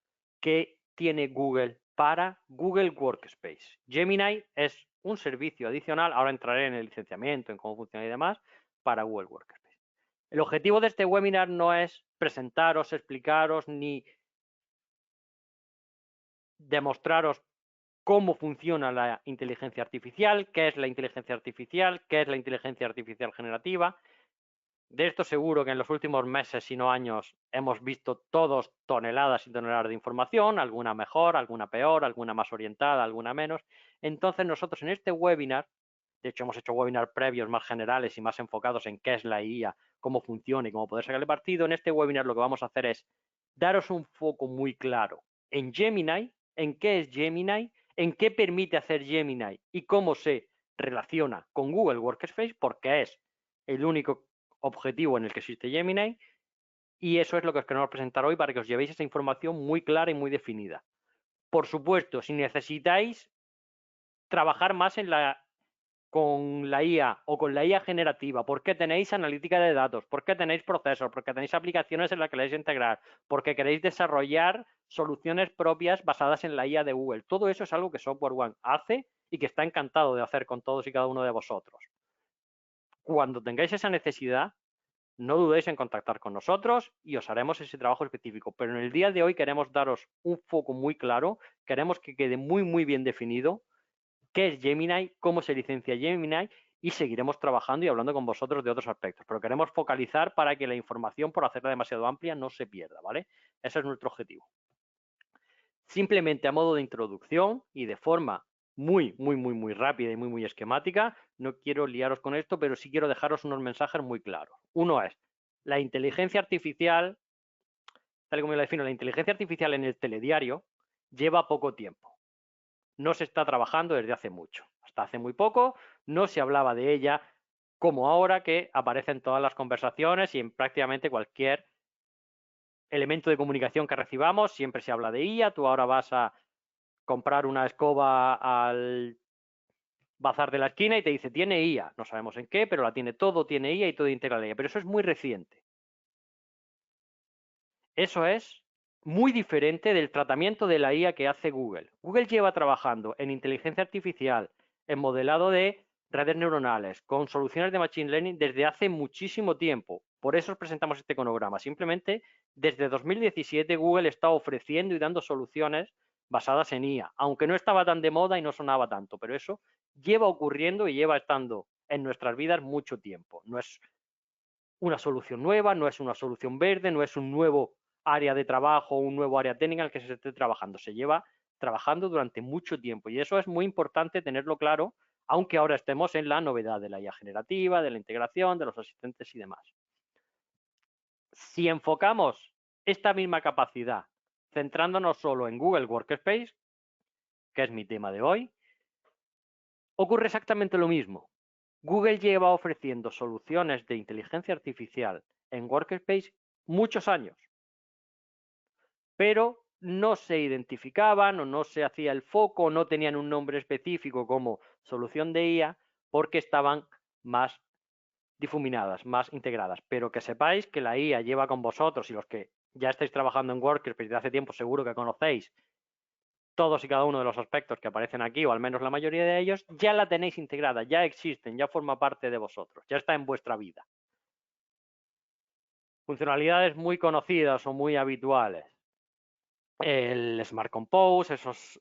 que tiene Google para Google Workspace. Gemini es un servicio adicional, ahora entraré en el licenciamiento, en cómo funciona y demás, para Google Workspace. El objetivo de este webinar no es presentaros, explicaros ni demostraros cómo funciona la inteligencia artificial, qué es la inteligencia artificial, qué es la inteligencia artificial generativa. De esto seguro que en los últimos meses, si no años, hemos visto todos toneladas y toneladas de información, alguna mejor, alguna peor, alguna más orientada, alguna menos. Entonces nosotros en este webinar, de hecho hemos hecho webinars previos más generales y más enfocados en qué es la IA, cómo funciona y cómo poder sacarle partido. En este webinar lo que vamos a hacer es daros un foco muy claro en Gemini, en qué es Gemini, en qué permite hacer Gemini y cómo se relaciona con Google Workspace, porque es el único objetivo en el que existe Gemini, y eso es lo que os queremos presentar hoy para que os llevéis esa información muy clara y muy definida. Por supuesto, si necesitáis trabajar más con la IA o con la IA generativa, porque tenéis analítica de datos, porque tenéis procesos, porque tenéis aplicaciones en las que queréis integrar, porque queréis desarrollar soluciones propias basadas en la IA de Google. Todo eso es algo que Software One hace y que está encantado de hacer con todos y cada uno de vosotros. Cuando tengáis esa necesidad, no dudéis en contactar con nosotros y os haremos ese trabajo específico. Pero en el día de hoy queremos daros un foco muy claro, queremos que quede muy, muy bien definido qué es Gemini, cómo se licencia Gemini y seguiremos trabajando y hablando con vosotros de otros aspectos, pero queremos focalizar para que la información, por hacerla demasiado amplia, no se pierda, ¿vale? Ese es nuestro objetivo. Simplemente a modo de introducción y de forma muy rápida y muy esquemática, no quiero liaros con esto, pero sí quiero dejaros unos mensajes muy claros. Uno es, la inteligencia artificial, tal como yo la defino, la inteligencia artificial en el telediario lleva poco tiempo. No se está trabajando desde hace mucho. Hasta hace muy poco no se hablaba de ella como ahora, que aparece en todas las conversaciones y en prácticamente cualquier elemento de comunicación que recibamos siempre se habla de IA. Tú ahora vas a comprar una escoba al bazar de la esquina y te dice tiene IA. No sabemos en qué, pero la tiene todo, tiene IA y todo integra la IA. Pero eso es muy reciente. Eso es muy diferente del tratamiento de la IA que hace Google. Google lleva trabajando en inteligencia artificial, en modelado de redes neuronales, con soluciones de Machine Learning desde hace muchísimo tiempo. Por eso os presentamos este cronograma. Simplemente desde 2017 Google está ofreciendo y dando soluciones basadas en IA, aunque no estaba tan de moda y no sonaba tanto, pero eso lleva ocurriendo y lleva estando en nuestras vidas mucho tiempo. No es una solución nueva, no es una solución verde, no es un nuevo área de trabajo, un nuevo área técnica en el que se esté trabajando. Se lleva trabajando durante mucho tiempo y eso es muy importante tenerlo claro, aunque ahora estemos en la novedad de la IA generativa, de la integración, de los asistentes y demás. Si enfocamos esta misma capacidad centrándonos solo en Google Workspace, que es mi tema de hoy, ocurre exactamente lo mismo. Google lleva ofreciendo soluciones de inteligencia artificial en Workspace muchos años, pero no se identificaban o no se hacía el foco, no tenían un nombre específico como solución de IA porque estaban más difuminadas, más integradas. Pero que sepáis que la IA lleva con vosotros, y los que ya estáis trabajando en Workspace desde hace tiempo seguro que conocéis todos y cada uno de los aspectos que aparecen aquí, o al menos la mayoría de ellos, ya la tenéis integrada, ya existen, ya forma parte de vosotros, ya está en vuestra vida. Funcionalidades muy conocidas o muy habituales. El Smart Compose, esas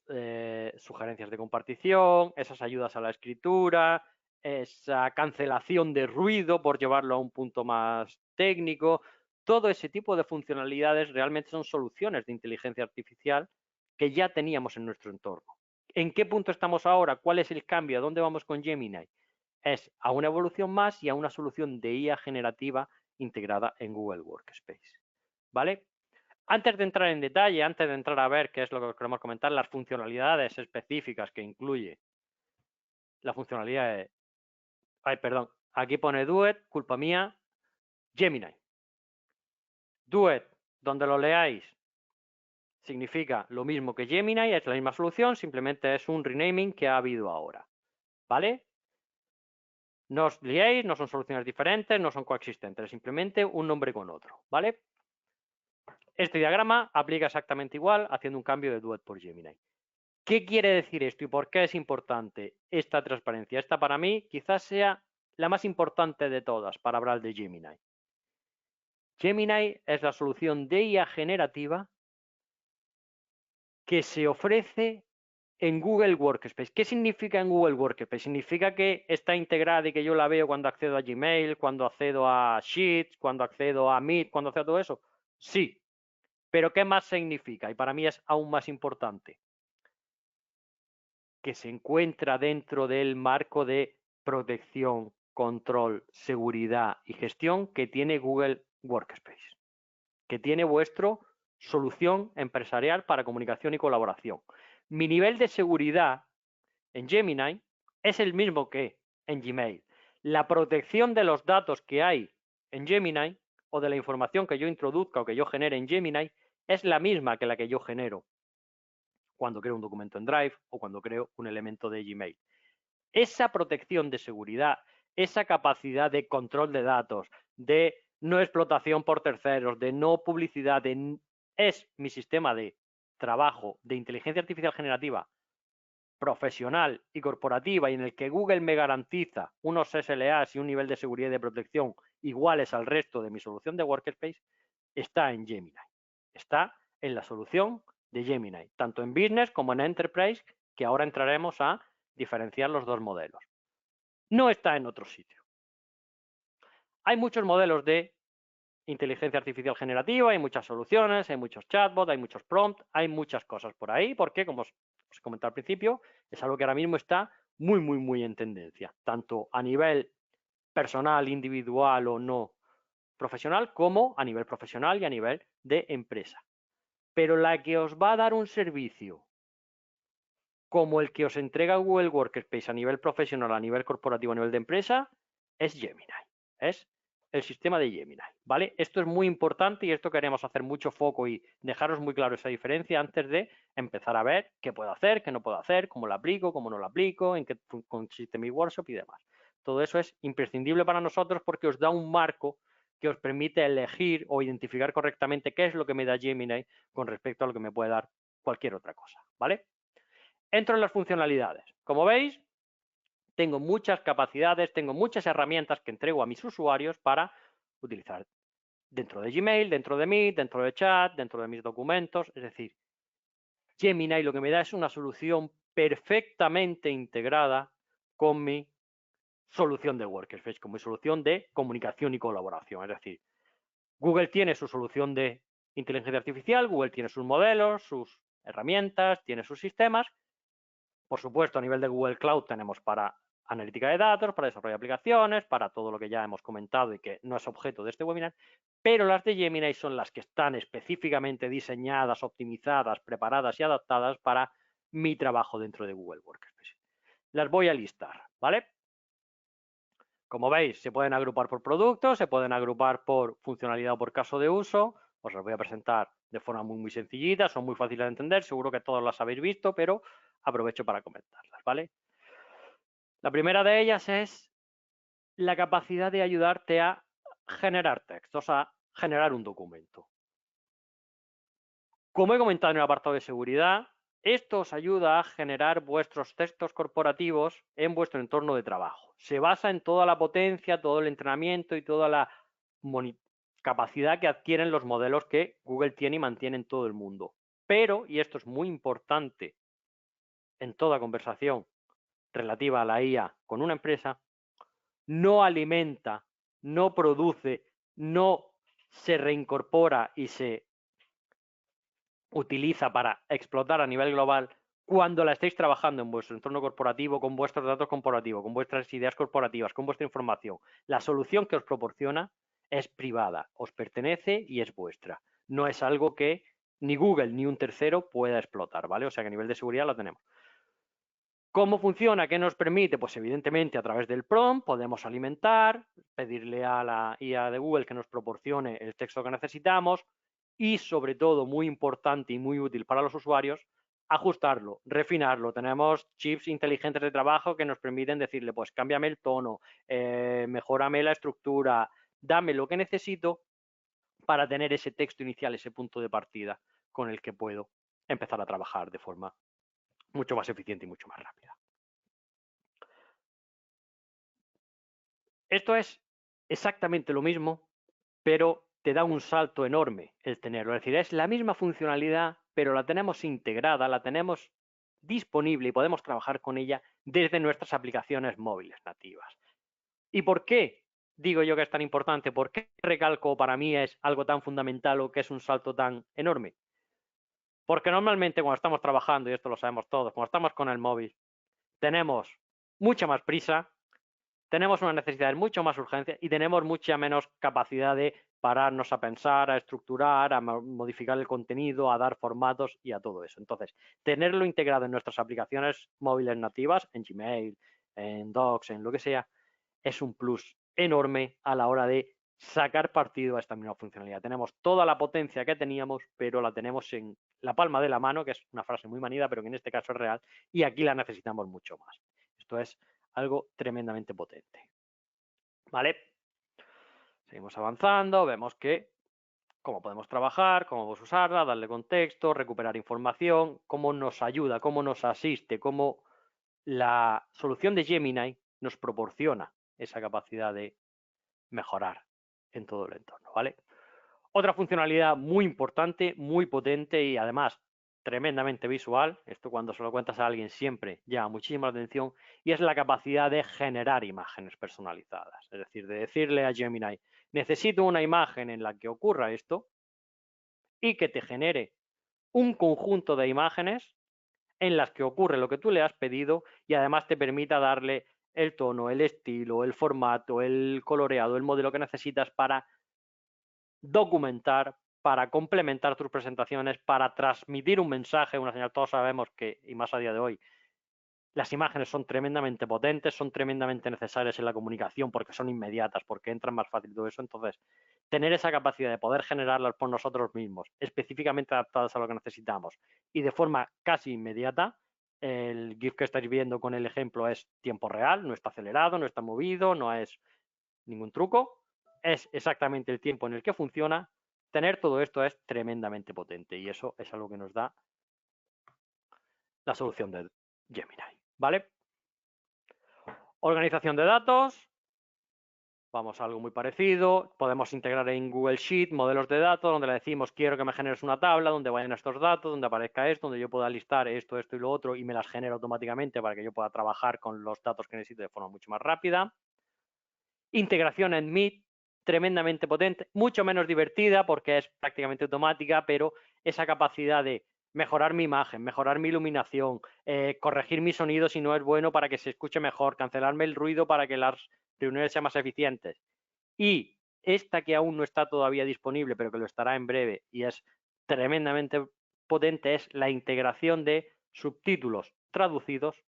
sugerencias de compartición, esas ayudas a la escritura, esa cancelación de ruido, por llevarlo a un punto más técnico. Todo ese tipo de funcionalidades realmente son soluciones de inteligencia artificial que ya teníamos en nuestro entorno. ¿En qué punto estamos ahora? ¿Cuál es el cambio? ¿A dónde vamos con Gemini? Es a una evolución más y a una solución de IA generativa integrada en Google Workspace. ¿Vale? Antes de entrar en detalle, antes de entrar a ver qué es lo que queremos comentar, las funcionalidades específicas que incluye la funcionalidad de... Ay, perdón, aquí pone Duet, culpa mía, Gemini. Duet, donde lo leáis, significa lo mismo que Gemini, es la misma solución, simplemente es un renaming que ha habido ahora. ¿Vale? No os liéis, no son soluciones diferentes, no son coexistentes, es simplemente un nombre con otro. ¿Vale? Este diagrama aplica exactamente igual haciendo un cambio de Duet por Gemini. ¿Qué quiere decir esto y por qué es importante esta transparencia? Esta para mí quizás sea la más importante de todas para hablar de Gemini. Gemini es la solución de IA generativa que se ofrece en Google Workspace. ¿Qué significa en Google Workspace? ¿Significa que está integrada y que yo la veo cuando accedo a Gmail, cuando accedo a Sheets, cuando accedo a Meet, cuando accedo a todo eso? Sí. Pero ¿qué más significa? Y para mí es aún más importante. Que se encuentra dentro del marco de protección, control, seguridad y gestión que tiene Google Workspace, que tiene vuestra solución empresarial para comunicación y colaboración. Mi nivel de seguridad en Gemini es el mismo que en Gmail. La protección de los datos que hay en Gemini o de la información que yo introduzca o que yo genere en Gemini es la misma que la que yo genero cuando creo un documento en Drive o cuando creo un elemento de Gmail. Esa protección de seguridad, esa capacidad de control de datos, de no explotación por terceros, de no publicidad, es mi sistema de trabajo de inteligencia artificial generativa profesional y corporativa y en el que Google me garantiza unos SLAs y un nivel de seguridad y de protección iguales al resto de mi solución de Workspace, está en Gemini. Está en la solución de Gemini, tanto en Business como en Enterprise, que ahora entraremos a diferenciar los dos modelos. no está en otro sitio. Hay muchos modelos de inteligencia artificial generativa, hay muchas soluciones, hay muchos chatbots, hay muchos prompts, hay muchas cosas por ahí, porque, como os comenté al principio, es algo que ahora mismo está muy en tendencia, tanto a nivel personal, individual o no profesional, como a nivel profesional y a nivel de empresa. Pero la que os va a dar un servicio como el que os entrega Google Workspace a nivel profesional, a nivel corporativo, a nivel de empresa, es Gemini. Es el sistema de Gemini, ¿vale? Esto es muy importante y esto queremos hacer mucho foco y dejaros muy claro esa diferencia antes de empezar a ver qué puedo hacer, qué no puedo hacer, cómo lo aplico, cómo no lo aplico, en qué consiste mi workshop y demás. Todo eso es imprescindible para nosotros porque os da un marco que os permite elegir o identificar correctamente qué es lo que me da Gemini con respecto a lo que me puede dar cualquier otra cosa, ¿vale? Entro en las funcionalidades. Como veis, tengo muchas capacidades, tengo muchas herramientas que entrego a mis usuarios para utilizar dentro de Gmail, dentro de Meet, dentro de Chat, dentro de mis documentos. Es decir, Gemini lo que me da es una solución perfectamente integrada con mi solución de Workspace, con mi solución de comunicación y colaboración. Es decir, Google tiene su solución de inteligencia artificial, Google tiene sus modelos, sus herramientas, tiene sus sistemas. Por supuesto, a nivel de Google Cloud tenemos para analítica de datos, para desarrollo de aplicaciones, para todo lo que ya hemos comentado y que no es objeto de este webinar, pero las de Gemini son las que están específicamente diseñadas, optimizadas, preparadas y adaptadas para mi trabajo dentro de Google Workspace. Las voy a listar, ¿vale? Como veis, se pueden agrupar por producto, se pueden agrupar por funcionalidad o por caso de uso. Os las voy a presentar de forma muy sencillita, son muy fáciles de entender, seguro que todos las habéis visto, pero aprovecho para comentarlas, ¿vale? La primera de ellas es la capacidad de ayudarte a generar textos, a generar un documento. Como he comentado en el apartado de seguridad, esto os ayuda a generar vuestros textos corporativos en vuestro entorno de trabajo. Se basa en toda la potencia, todo el entrenamiento y toda la capacidad que adquieren los modelos que Google tiene y mantiene en todo el mundo. Pero, y esto es muy importante en toda conversación relativa a la IA con una empresa, no alimenta, no produce, no se reincorpora y se utiliza para explotar a nivel global cuando la estéis trabajando en vuestro entorno corporativo, con vuestros datos corporativos, con vuestras ideas corporativas, con vuestra información. La solución que os proporciona es privada, os pertenece y es vuestra. No es algo que ni Google ni un tercero pueda explotar, ¿vale? O sea que a nivel de seguridad lo tenemos. ¿Cómo funciona? ¿Qué nos permite? Pues evidentemente a través del prompt podemos alimentar, pedirle a la IA de Google que nos proporcione el texto que necesitamos y sobre todo, muy importante y muy útil para los usuarios, ajustarlo, refinarlo. Tenemos chips inteligentes de trabajo que nos permiten decirle, pues cámbiame el tono, mejórame la estructura, dame lo que necesito para tener ese texto inicial, ese punto de partida con el que puedo empezar a trabajar de forma mucho más eficiente y mucho más rápida. Esto es exactamente lo mismo, pero te da un salto enorme el tenerlo. Es decir, es la misma funcionalidad, pero la tenemos integrada, la tenemos disponible y podemos trabajar con ella desde nuestras aplicaciones móviles nativas. ¿Y por qué digo yo que es tan importante? ¿Por qué recalco para mí es algo tan fundamental o que es un salto tan enorme? Porque normalmente cuando estamos trabajando, y esto lo sabemos todos, cuando estamos con el móvil, tenemos mucha más prisa, tenemos unas necesidades mucho más urgentes y tenemos mucha menos capacidad de pararnos a pensar, a estructurar, a modificar el contenido, a dar formatos y a todo eso. Entonces, tenerlo integrado en nuestras aplicaciones móviles nativas, en Gmail, en Docs, en lo que sea, es un plus enorme a la hora de sacar partido a esta misma funcionalidad. Tenemos toda la potencia que teníamos, pero la tenemos en la palma de la mano, que es una frase muy manida, pero que en este caso es real, y aquí la necesitamos mucho más. Esto es algo tremendamente potente. ¿Vale? Seguimos avanzando, vemos que cómo podemos trabajar, cómo podemos usarla, darle contexto, recuperar información, cómo nos ayuda, cómo nos asiste, cómo la solución de Gemini nos proporciona esa capacidad de mejorar en todo el entorno, ¿vale? Otra funcionalidad muy importante, muy potente y además tremendamente visual. Esto cuando se lo cuentas a alguien siempre llama muchísima atención. Y es la capacidad de generar imágenes personalizadas. Es decir, de decirle a Gemini, necesito una imagen en la que ocurra esto y que te genere un conjunto de imágenes en las que ocurre lo que tú le has pedido y además te permita darle el tono, el estilo, el formato, el coloreado, el modelo que necesitas para documentar, para complementar tus presentaciones, para transmitir un mensaje, una señal. Todos sabemos que, y más a día de hoy, las imágenes son tremendamente potentes, son tremendamente necesarias en la comunicación porque son inmediatas, porque entran más fácil todo eso. Entonces, tener esa capacidad de poder generarlas por nosotros mismos, específicamente adaptadas a lo que necesitamos y de forma casi inmediata. El GIF que estáis viendo con el ejemplo es tiempo real, no está acelerado, no está movido, no es ningún truco, es exactamente el tiempo en el que funciona. Tener todo esto es tremendamente potente y eso es algo que nos da la solución de Gemini, ¿vale? Organización de datos. Vamos a algo muy parecido. Podemos integrar en Google Sheet modelos de datos donde le decimos quiero que me generes una tabla donde vayan estos datos, donde aparezca esto, donde yo pueda listar esto, esto y lo otro y me las genera automáticamente para que yo pueda trabajar con los datos que necesito de forma mucho más rápida. Integración en Meet, tremendamente potente, mucho menos divertida porque es prácticamente automática, pero esa capacidad de mejorar mi imagen, mejorar mi iluminación, corregir mi sonido si no es bueno para que se escuche mejor, cancelarme el ruido para que las reuniones sean más eficientes. Y esta que aún no está todavía disponible, pero que lo estará en breve y es tremendamente potente, es la integración de subtítulos traducidos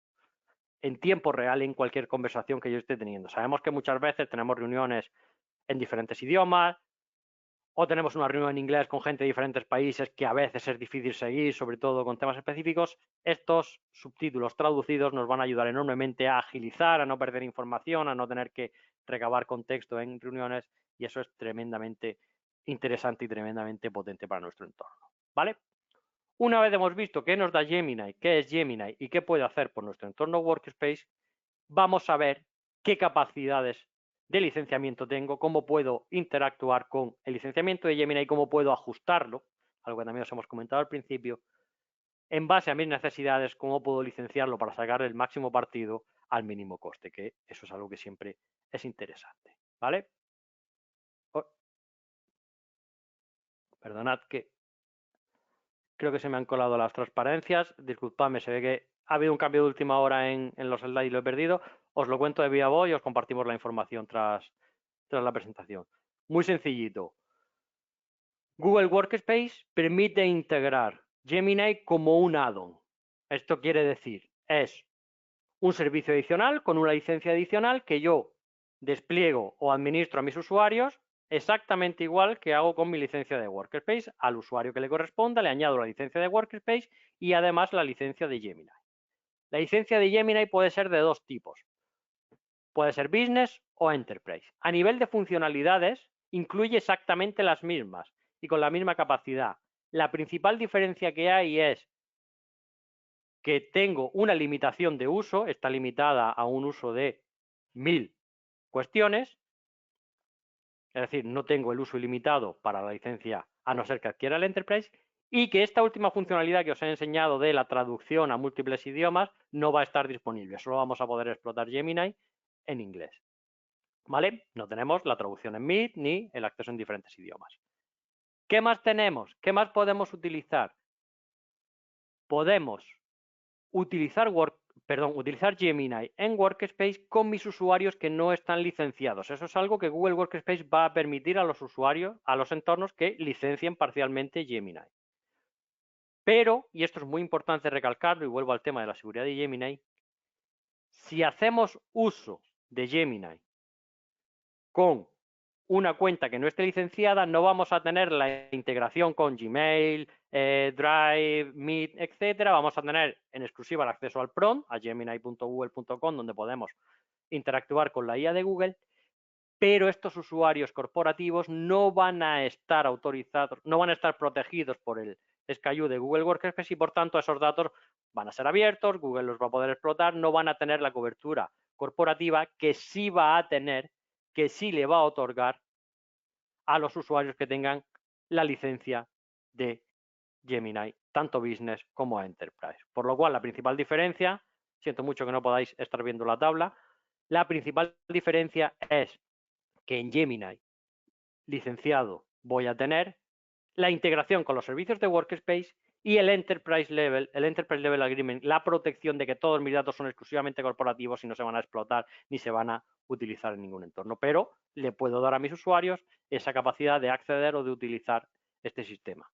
en tiempo real en cualquier conversación que yo esté teniendo. Sabemos que muchas veces tenemos reuniones en diferentes idiomas o tenemos una reunión en inglés con gente de diferentes países que a veces es difícil seguir, sobre todo con temas específicos. Estos subtítulos traducidos nos van a ayudar enormemente a agilizar, a no perder información, a no tener que recabar contexto en reuniones y eso es tremendamente interesante y tremendamente potente para nuestro entorno, ¿vale? Una vez hemos visto qué nos da Gemini, qué es Gemini y qué puede hacer por nuestro entorno Workspace, vamos a ver qué capacidades de licenciamiento tengo, cómo puedo interactuar con el licenciamiento de Gemini y cómo puedo ajustarlo, algo que también os hemos comentado al principio, en base a mis necesidades, cómo puedo licenciarlo para sacar el máximo partido al mínimo coste, que eso es algo que siempre es interesante, ¿vale? Perdonad que creo que se me han colado las transparencias. Disculpadme, se ve que ha habido un cambio de última hora en los slides y lo he perdido. Os lo cuento de viva voz y os compartimos la información tras la presentación. Muy sencillito. Google Workspace permite integrar Gemini como un add-on. Esto quiere decir, es un servicio adicional con una licencia adicional que yo despliego o administro a mis usuarios exactamente igual que hago con mi licencia de Workspace. Al usuario que le corresponda le añado la licencia de Workspace y además la licencia de Gemini. La licencia de Gemini puede ser de dos tipos. Puede ser Business o Enterprise. A nivel de funcionalidades incluye exactamente las mismas y con la misma capacidad. La principal diferencia que hay es que tengo una limitación de uso, está limitada a un uso de 1000 cuestiones, es decir, no tengo el uso ilimitado para la licencia a no ser que adquiera el Enterprise, y que esta última funcionalidad que os he enseñado de la traducción a múltiples idiomas no va a estar disponible, solo vamos a poder explotar Gemini en inglés. ¿Vale? No tenemos la traducción en Meet ni el acceso en diferentes idiomas. ¿Qué más tenemos? ¿Qué más podemos utilizar? Podemos utilizar Gemini en Workspace con mis usuarios que no están licenciados. Eso es algo que Google Workspace va a permitir a los usuarios, a los entornos que licencien parcialmente Gemini. Pero, y esto es muy importante recalcarlo y vuelvo al tema de la seguridad de Gemini, si hacemos uso de Gemini con una cuenta que no esté licenciada, no vamos a tener la integración con Gmail, Drive, Meet, etcétera. Vamos a tener en exclusiva el acceso al PROM, a gemini.google.com, donde podemos interactuar con la IA de Google, pero estos usuarios corporativos no van a estar autorizados, no van a estar protegidos por el SKU de Google Workspace y por tanto esos datos van a ser abiertos, Google los va a poder explotar, no van a tener la cobertura corporativa que sí va a tener, que sí le va a otorgar a los usuarios que tengan la licencia de Gemini tanto Business como Enterprise. Por lo cual, la principal diferencia, siento mucho que no podáis estar viendo la tabla, la principal diferencia es que en Gemini, licenciado, voy a tener la integración con los servicios de Workspace y el Enterprise Level Agreement, la protección de que todos mis datos son exclusivamente corporativos y no se van a explotar ni se van a utilizar en ningún entorno. Pero le puedo dar a mis usuarios esa capacidad de acceder o de utilizar este sistema.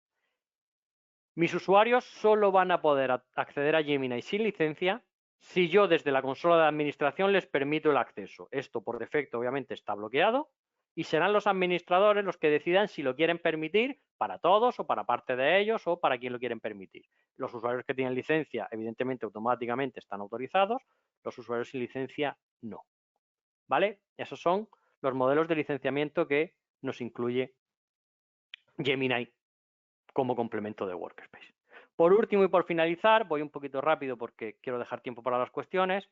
Mis usuarios solo van a poder acceder a Gemini sin licencia si yo desde la consola de administración les permito el acceso. Esto por defecto obviamente está bloqueado y serán los administradores los que decidan si lo quieren permitir para todos o para parte de ellos o para quien lo quieren permitir. Los usuarios que tienen licencia evidentemente automáticamente están autorizados, los usuarios sin licencia no. ¿Vale? Esos son los modelos de licenciamiento que nos incluye Gemini como complemento de Workspace. Por último y por finalizar, voy un poquito rápido porque quiero dejar tiempo para las cuestiones.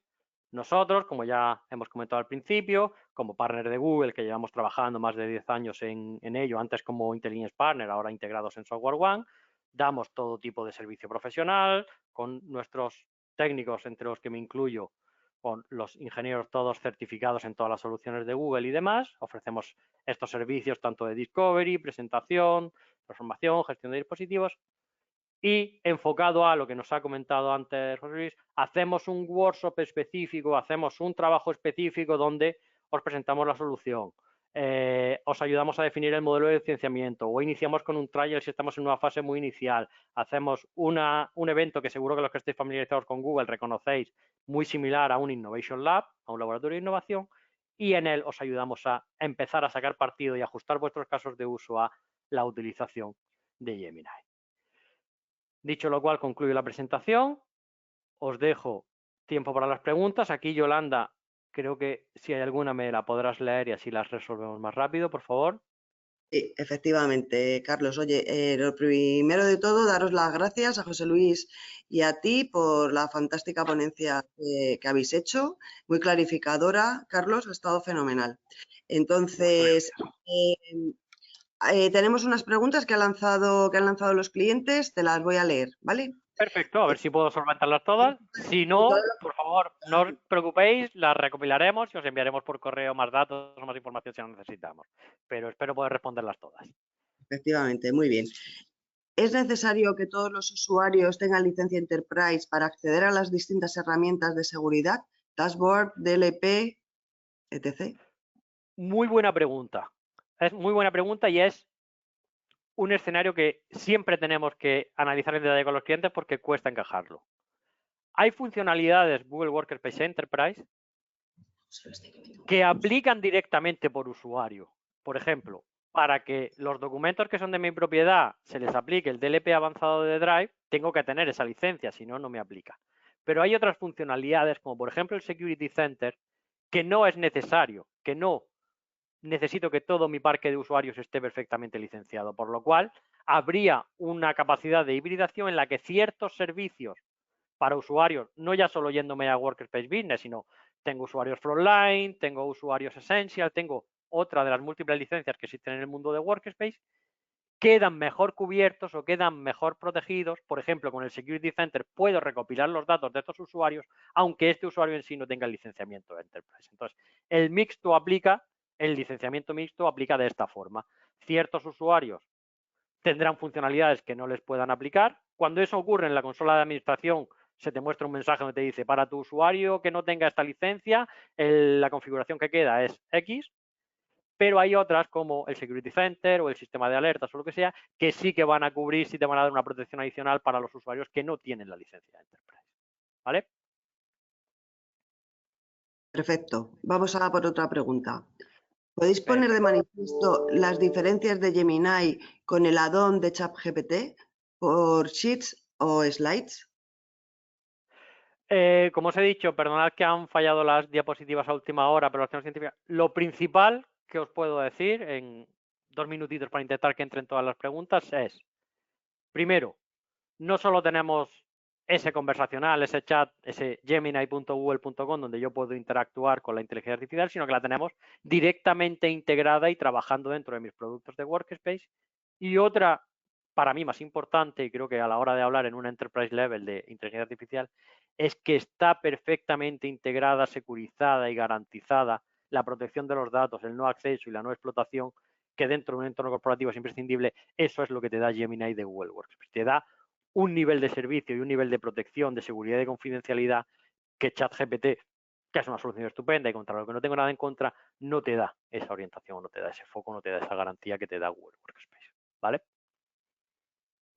Nosotros, como ya hemos comentado al principio, como partner de Google, que llevamos trabajando más de 10 años en ello, antes como Intelligence Partner, ahora integrados en SoftwareOne, damos todo tipo de servicio profesional con nuestros técnicos, entre los que me incluyo, con los ingenieros todos certificados en todas las soluciones de Google y demás. Ofrecemos estos servicios tanto de discovery, presentación, transformación, gestión de dispositivos y enfocado a lo que nos ha comentado antes José Luis, hacemos un workshop específico, hacemos un trabajo específico donde os presentamos la solución, os ayudamos a definir el modelo de licenciamiento o iniciamos con un trial si estamos en una fase muy inicial, hacemos un evento que seguro que los que estéis familiarizados con Google reconocéis muy similar a un Innovation Lab, a un laboratorio de innovación, y en él os ayudamos a empezar a sacar partido y ajustar vuestros casos de uso a la utilización de Gemini. Dicho lo cual, concluyo la presentación. Os dejo tiempo para las preguntas. Aquí, Yolanda, creo que si hay alguna me la podrás leer y así las resolvemos más rápido, por favor. Sí, efectivamente, Carlos. Oye, lo primero de todo, daros las gracias a José Luis y a ti por la fantástica ponencia que habéis hecho, muy clarificadora. Carlos, ha estado fenomenal. Entonces, tenemos unas preguntas que han lanzado los clientes, te las voy a leer, ¿vale? Perfecto, a ver si puedo solventarlas todas. Si no, por favor, no os preocupéis, las recopilaremos y os enviaremos por correo más datos o más información si lo necesitamos. Pero espero poder responderlas todas. Efectivamente, muy bien. ¿Es necesario que todos los usuarios tengan licencia Enterprise para acceder a las distintas herramientas de seguridad, dashboard, DLP, etc.? Muy buena pregunta. Es muy buena pregunta y es un escenario que siempre tenemos que analizar en detalle con los clientes porque cuesta encajarlo. Hay funcionalidades Google Workspace Enterprise que aplican directamente por usuario. Por ejemplo, para que los documentos que son de mi propiedad se les aplique el DLP avanzado de Drive, tengo que tener esa licencia, si no, no me aplica. Pero hay otras funcionalidades, como por ejemplo el Security Center, que no es necesario, que no necesito que todo mi parque de usuarios esté perfectamente licenciado, por lo cual habría una capacidad de hibridación en la que ciertos servicios para usuarios, no ya solo yéndome a Workspace Business, sino tengo usuarios Frontline, tengo usuarios Essential, tengo otra de las múltiples licencias que existen en el mundo de Workspace, quedan mejor cubiertos o quedan mejor protegidos. Por ejemplo, con el Security Center puedo recopilar los datos de estos usuarios, aunque este usuario en sí no tenga el licenciamiento de Enterprise. Entonces, el licenciamiento mixto aplica de esta forma. Ciertos usuarios tendrán funcionalidades que no les puedan aplicar. Cuando eso ocurre en la consola de administración, se te muestra un mensaje donde te dice, para tu usuario que no tenga esta licencia, la configuración que queda es X, pero hay otras como el Security Center o el sistema de alertas o lo que sea, que sí que van a cubrir, sí te van a dar una protección adicional para los usuarios que no tienen la licencia de Enterprise. ¿Vale? Perfecto. Vamos a por otra pregunta. ¿Podéis poner de manifiesto las diferencias de Gemini con el add-on de ChatGPT por Sheets o Slides? Como os he dicho, perdonad que han fallado las diapositivas a última hora, pero las tenemos científicas. Lo principal que os puedo decir en 2 minutitos para intentar que entren todas las preguntas es, primero, no solo tenemos ese conversacional, ese chat, ese gemini.google.com donde yo puedo interactuar con la inteligencia artificial, sino que la tenemos directamente integrada y trabajando dentro de mis productos de Workspace. Y otra para mí más importante, y creo que a la hora de hablar en un enterprise level de inteligencia artificial, es que está perfectamente integrada, securizada y garantizada la protección de los datos, el no acceso y la no explotación, que dentro de un entorno corporativo es imprescindible. Eso es lo que te da Gemini de Google Workspace. Te da un nivel de servicio y un nivel de protección, de seguridad y confidencialidad que ChatGPT, que es una solución estupenda y contra lo que no tengo nada en contra, no te da esa orientación, no te da ese foco, no te da esa garantía que te da Google Workspace. ¿Vale?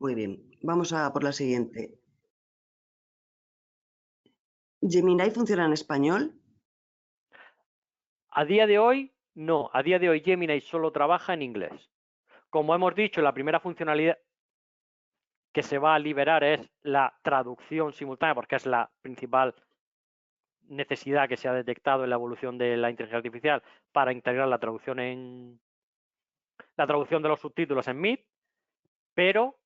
Muy bien, vamos a por la siguiente. ¿Gemini funciona en español? A día de hoy, no. A día de hoy Gemini solo trabaja en inglés. Como hemos dicho, la primera funcionalidad que se va a liberar es la traducción simultánea, porque es la principal necesidad que se ha detectado en la evolución de la inteligencia artificial para integrar la traducción de los subtítulos en MIT, pero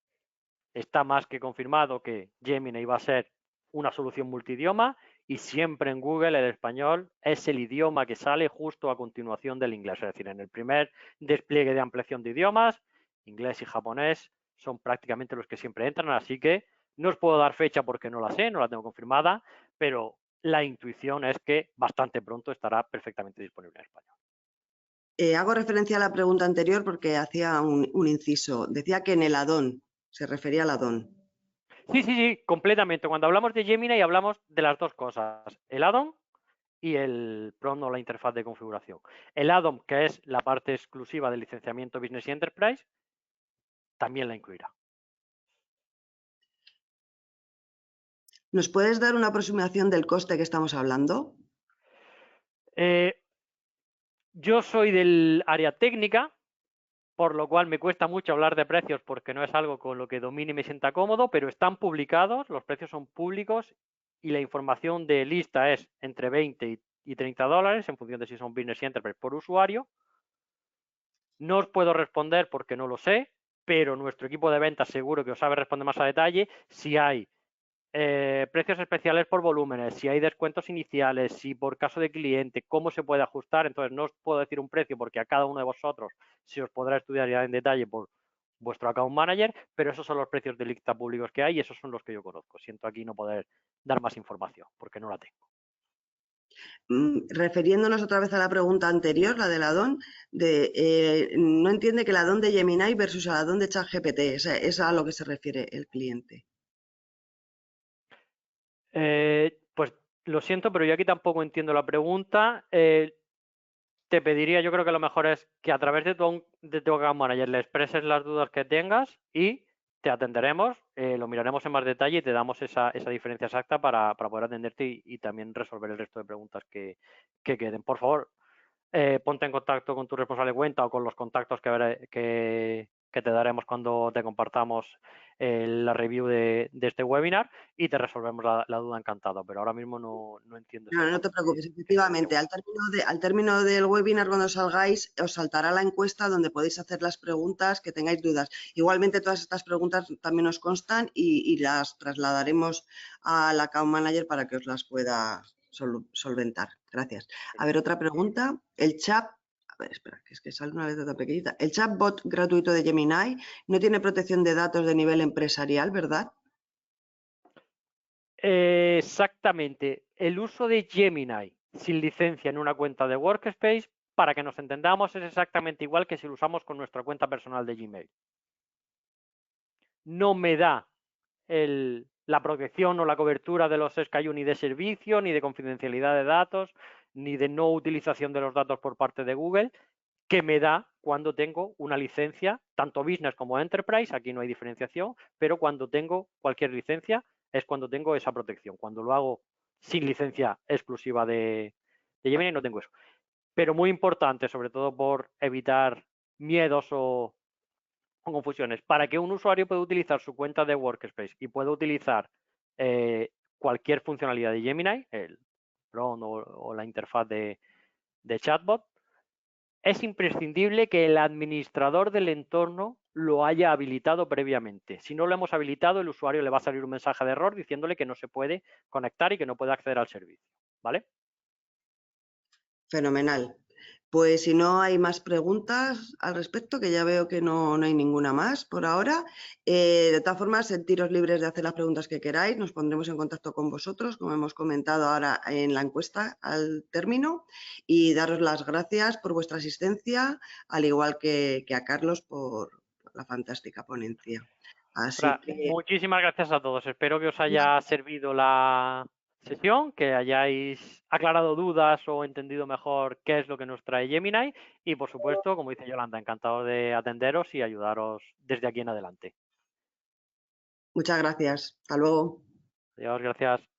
está más que confirmado que Gemini va a ser una solución multidioma y siempre en Google el español es el idioma que sale justo a continuación del inglés. Es decir, en el primer despliegue de ampliación de idiomas, inglés y japonés son prácticamente los que siempre entran, así que no os puedo dar fecha porque no la sé, no la tengo confirmada, pero la intuición es que bastante pronto estará perfectamente disponible en español. Hago referencia a la pregunta anterior porque hacía un inciso. Decía que en el add-on, se refería al add-on. Sí, completamente. Cuando hablamos de Gemini hablamos de las dos cosas, el add-on y el PROM o la interfaz de configuración. El add-on, que es la parte exclusiva del licenciamiento Business y Enterprise, también la incluirá. ¿Nos puedes dar una aproximación del coste que estamos hablando? Yo soy del área técnica, por lo cual me cuesta mucho hablar de precios porque no es algo con lo que domine y me sienta cómodo, pero están publicados, los precios son públicos y la información de lista es entre 20 y 30 dólares en función de si son Business y Enterprise por usuario. No os puedo responder porque no lo sé, pero nuestro equipo de ventas seguro que os sabe responder más a detalle si hay precios especiales por volúmenes, si hay descuentos iniciales, si por caso de cliente, cómo se puede ajustar. Entonces no os puedo decir un precio porque a cada uno de vosotros se os podrá estudiar ya en detalle por vuestro account manager, pero esos son los precios de lista públicos que hay y esos son los que yo conozco. Siento aquí no poder dar más información porque no la tengo. Refiriéndonos otra vez a la pregunta anterior, la del add-on, no entiende que el add-on de Gemini versus el add-on de ChatGPT, es a lo que se refiere el cliente. Pues lo siento, pero yo aquí tampoco entiendo la pregunta. Te pediría, yo creo que lo mejor es que a través de tu account manager le expreses las dudas que tengas y te atenderemos, lo miraremos en más detalle y te damos esa diferencia exacta para poder atenderte y también resolver el resto de preguntas que queden. Por favor, ponte en contacto con tu responsable de cuenta o con los contactos que te daremos cuando te compartamos la review de este webinar y te resolvemos la duda encantado, pero ahora mismo no entiendo. No te preocupes, efectivamente, al término del webinar, cuando salgáis, os saltará la encuesta donde podéis hacer las preguntas que tengáis dudas. Igualmente, todas estas preguntas también os constan y las trasladaremos al account manager para que os las pueda solventar. Gracias. A ver, otra pregunta. El chat, a ver, espera, que es que sale una letra pequeñita. El chatbot gratuito de Gemini no tiene protección de datos de nivel empresarial, ¿verdad? Exactamente. El uso de Gemini sin licencia en una cuenta de Workspace, para que nos entendamos, es exactamente igual que si lo usamos con nuestra cuenta personal de Gmail. No me da la protección o la cobertura de los SKU ni de servicio, ni de confidencialidad de datos, ni de no utilización de los datos por parte de Google, que me da cuando tengo una licencia, tanto business como enterprise, aquí no hay diferenciación, pero cuando tengo cualquier licencia es cuando tengo esa protección. Cuando lo hago sin licencia exclusiva de Gemini no tengo eso. Pero muy importante, sobre todo por evitar miedos o confusiones. Para que un usuario pueda utilizar su cuenta de Workspace y pueda utilizar cualquier funcionalidad de Gemini, el prompt o la interfaz de chatbot, es imprescindible que el administrador del entorno lo haya habilitado previamente. Si no lo hemos habilitado, el usuario le va a salir un mensaje de error diciéndole que no se puede conectar y que no puede acceder al servicio. ¿Vale? Fenomenal. Pues si no hay más preguntas al respecto, que ya veo que no hay ninguna más por ahora, de todas formas, sentiros libres de hacer las preguntas que queráis, nos pondremos en contacto con vosotros, como hemos comentado ahora en la encuesta al término, y daros las gracias por vuestra asistencia, al igual que a Carlos por la fantástica ponencia. Así que... Muchísimas gracias a todos. Espero que os haya servido la sesión, que hayáis aclarado dudas o entendido mejor qué es lo que nos trae Gemini y, por supuesto, como dice Yolanda, encantado de atenderos y ayudaros desde aquí en adelante. Muchas gracias. Hasta luego. Adiós, gracias.